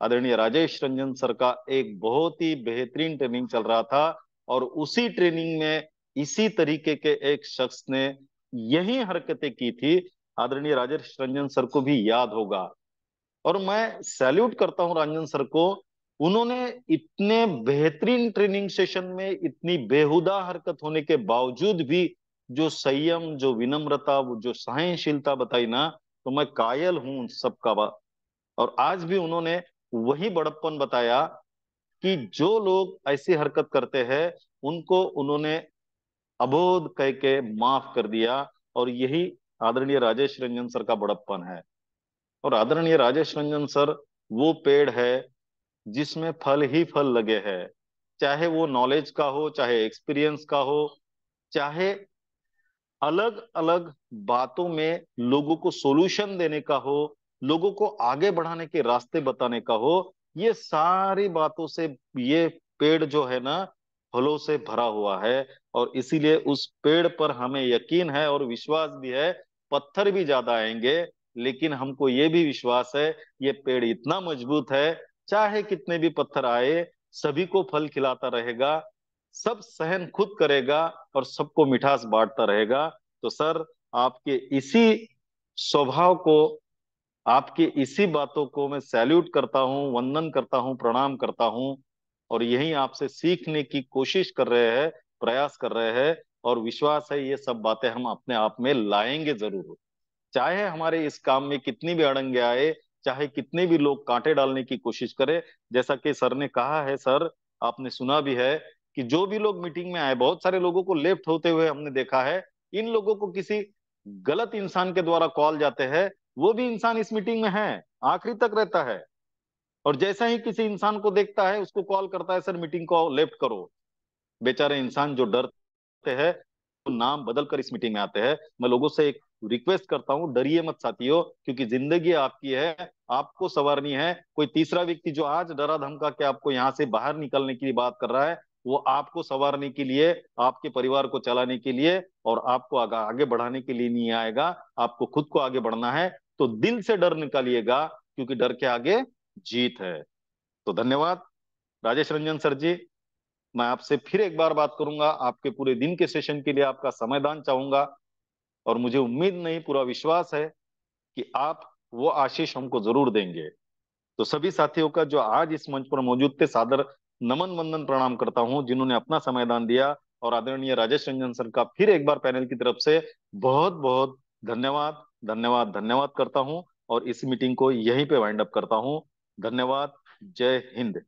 आदरणीय राजेश रंजन सर का एक बहुत ही बेहतरीन ट्रेनिंग चल रहा था, और उसी ट्रेनिंग में इसी तरीके के एक शख्स ने यही हरकतें की थी। आदरणीय राजेश रंजन सर को भी याद होगा। और मैं सैल्यूट करता हूं रंजन सर को। उन्होंने इतने बेहतरीन ट्रेनिंग सेशन में इतनी बेहुदा हरकत होने के बावजूद भी जो संयम, जो विनम्रता, वो जो सहनशीलता बताई ना, तो मैं कायल हूं उन सबका। और आज भी उन्होंने वही बड़प्पन बताया कि जो लोग ऐसी हरकत करते हैं उनको उन्होंने अबोध कह के माफ कर दिया। और यही आदरणीय राजेश रंजन सर का बड़प्पन है। और आदरणीय राजेश रंजन सर वो पेड़ है जिसमें फल ही फल लगे हैं। चाहे वो नॉलेज का हो, चाहे एक्सपीरियंस का हो, चाहे अलग अलग बातों में लोगों को सॉल्यूशन देने का हो, लोगों को आगे बढ़ाने के रास्ते बताने का हो, ये सारी बातों से ये पेड़ जो है ना, फलों से भरा हुआ है। और इसीलिए उस पेड़ पर हमें यकीन है और विश्वास भी है। पत्थर भी ज्यादा आएंगे, लेकिन हमको ये भी विश्वास है, ये पेड़ इतना मजबूत है, चाहे कितने भी पत्थर आए, सभी को फल खिलाता रहेगा, सब सहन खुद करेगा, और सबको मिठास बांटता रहेगा। तो सर, आपके इसी स्वभाव को आपकी इसी बातों को मैं सैल्यूट करता हूँ, वंदन करता हूँ, प्रणाम करता हूँ। और यही आपसे सीखने की कोशिश कर रहे हैं, प्रयास कर रहे हैं। और विश्वास है ये सब बातें हम अपने आप में लाएंगे जरूर। चाहे हमारे इस काम में कितनी भी अड़ंगे आए, चाहे कितने भी लोग कांटे डालने की कोशिश करें। जैसा कि सर ने कहा है, सर आपने सुना भी है कि जो भी लोग मीटिंग में आए, बहुत सारे लोगों को लेफ्ट होते हुए हमने देखा है। इन लोगों को किसी गलत इंसान के द्वारा कॉल जाते हैं। वो भी इंसान इस मीटिंग में है, आखिरी तक रहता है। और जैसा ही किसी इंसान को देखता है, उसको कॉल करता है, सर मीटिंग को लेफ्ट करो। बेचारे इंसान जो डरते हैं, तो नाम बदल कर इस मीटिंग में आते हैं। मैं लोगों से एक रिक्वेस्ट करता हूँ, डरिए मत साथियों, क्योंकि जिंदगी आपकी है, आपको संवारनी है। कोई तीसरा व्यक्ति जो आज डरा धमका के आपको यहाँ से बाहर निकलने की बात कर रहा है, वो आपको संवारने के लिए, आपके परिवार को चलाने के लिए और आपको आगे बढ़ाने के लिए नहीं आएगा। आपको खुद को आगे बढ़ना है, तो दिल से डर निकालिएगा, क्योंकि डर के आगे जीत है। तो धन्यवाद राजेश रंजन सर जी। मैं आपसे फिर एक बार बात करूंगा, आपके पूरे दिन के सेशन के लिए आपका समयदान चाहूंगा। और मुझे उम्मीद नहीं, पूरा विश्वास है कि आप वो आशीष हमको जरूर देंगे। तो सभी साथियों का जो आज इस मंच पर मौजूद थे, सादर नमन वंदन प्रणाम करता हूं, जिन्होंने अपना समयदान दिया। और आदरणीय राजेश रंजन सर का फिर एक बार पैनल की तरफ से बहुत बहुत धन्यवाद, धन्यवाद, धन्यवाद करता हूं। और इस मीटिंग को यहीं पे वाइंड अप करता हूं। धन्यवाद। जय हिंद।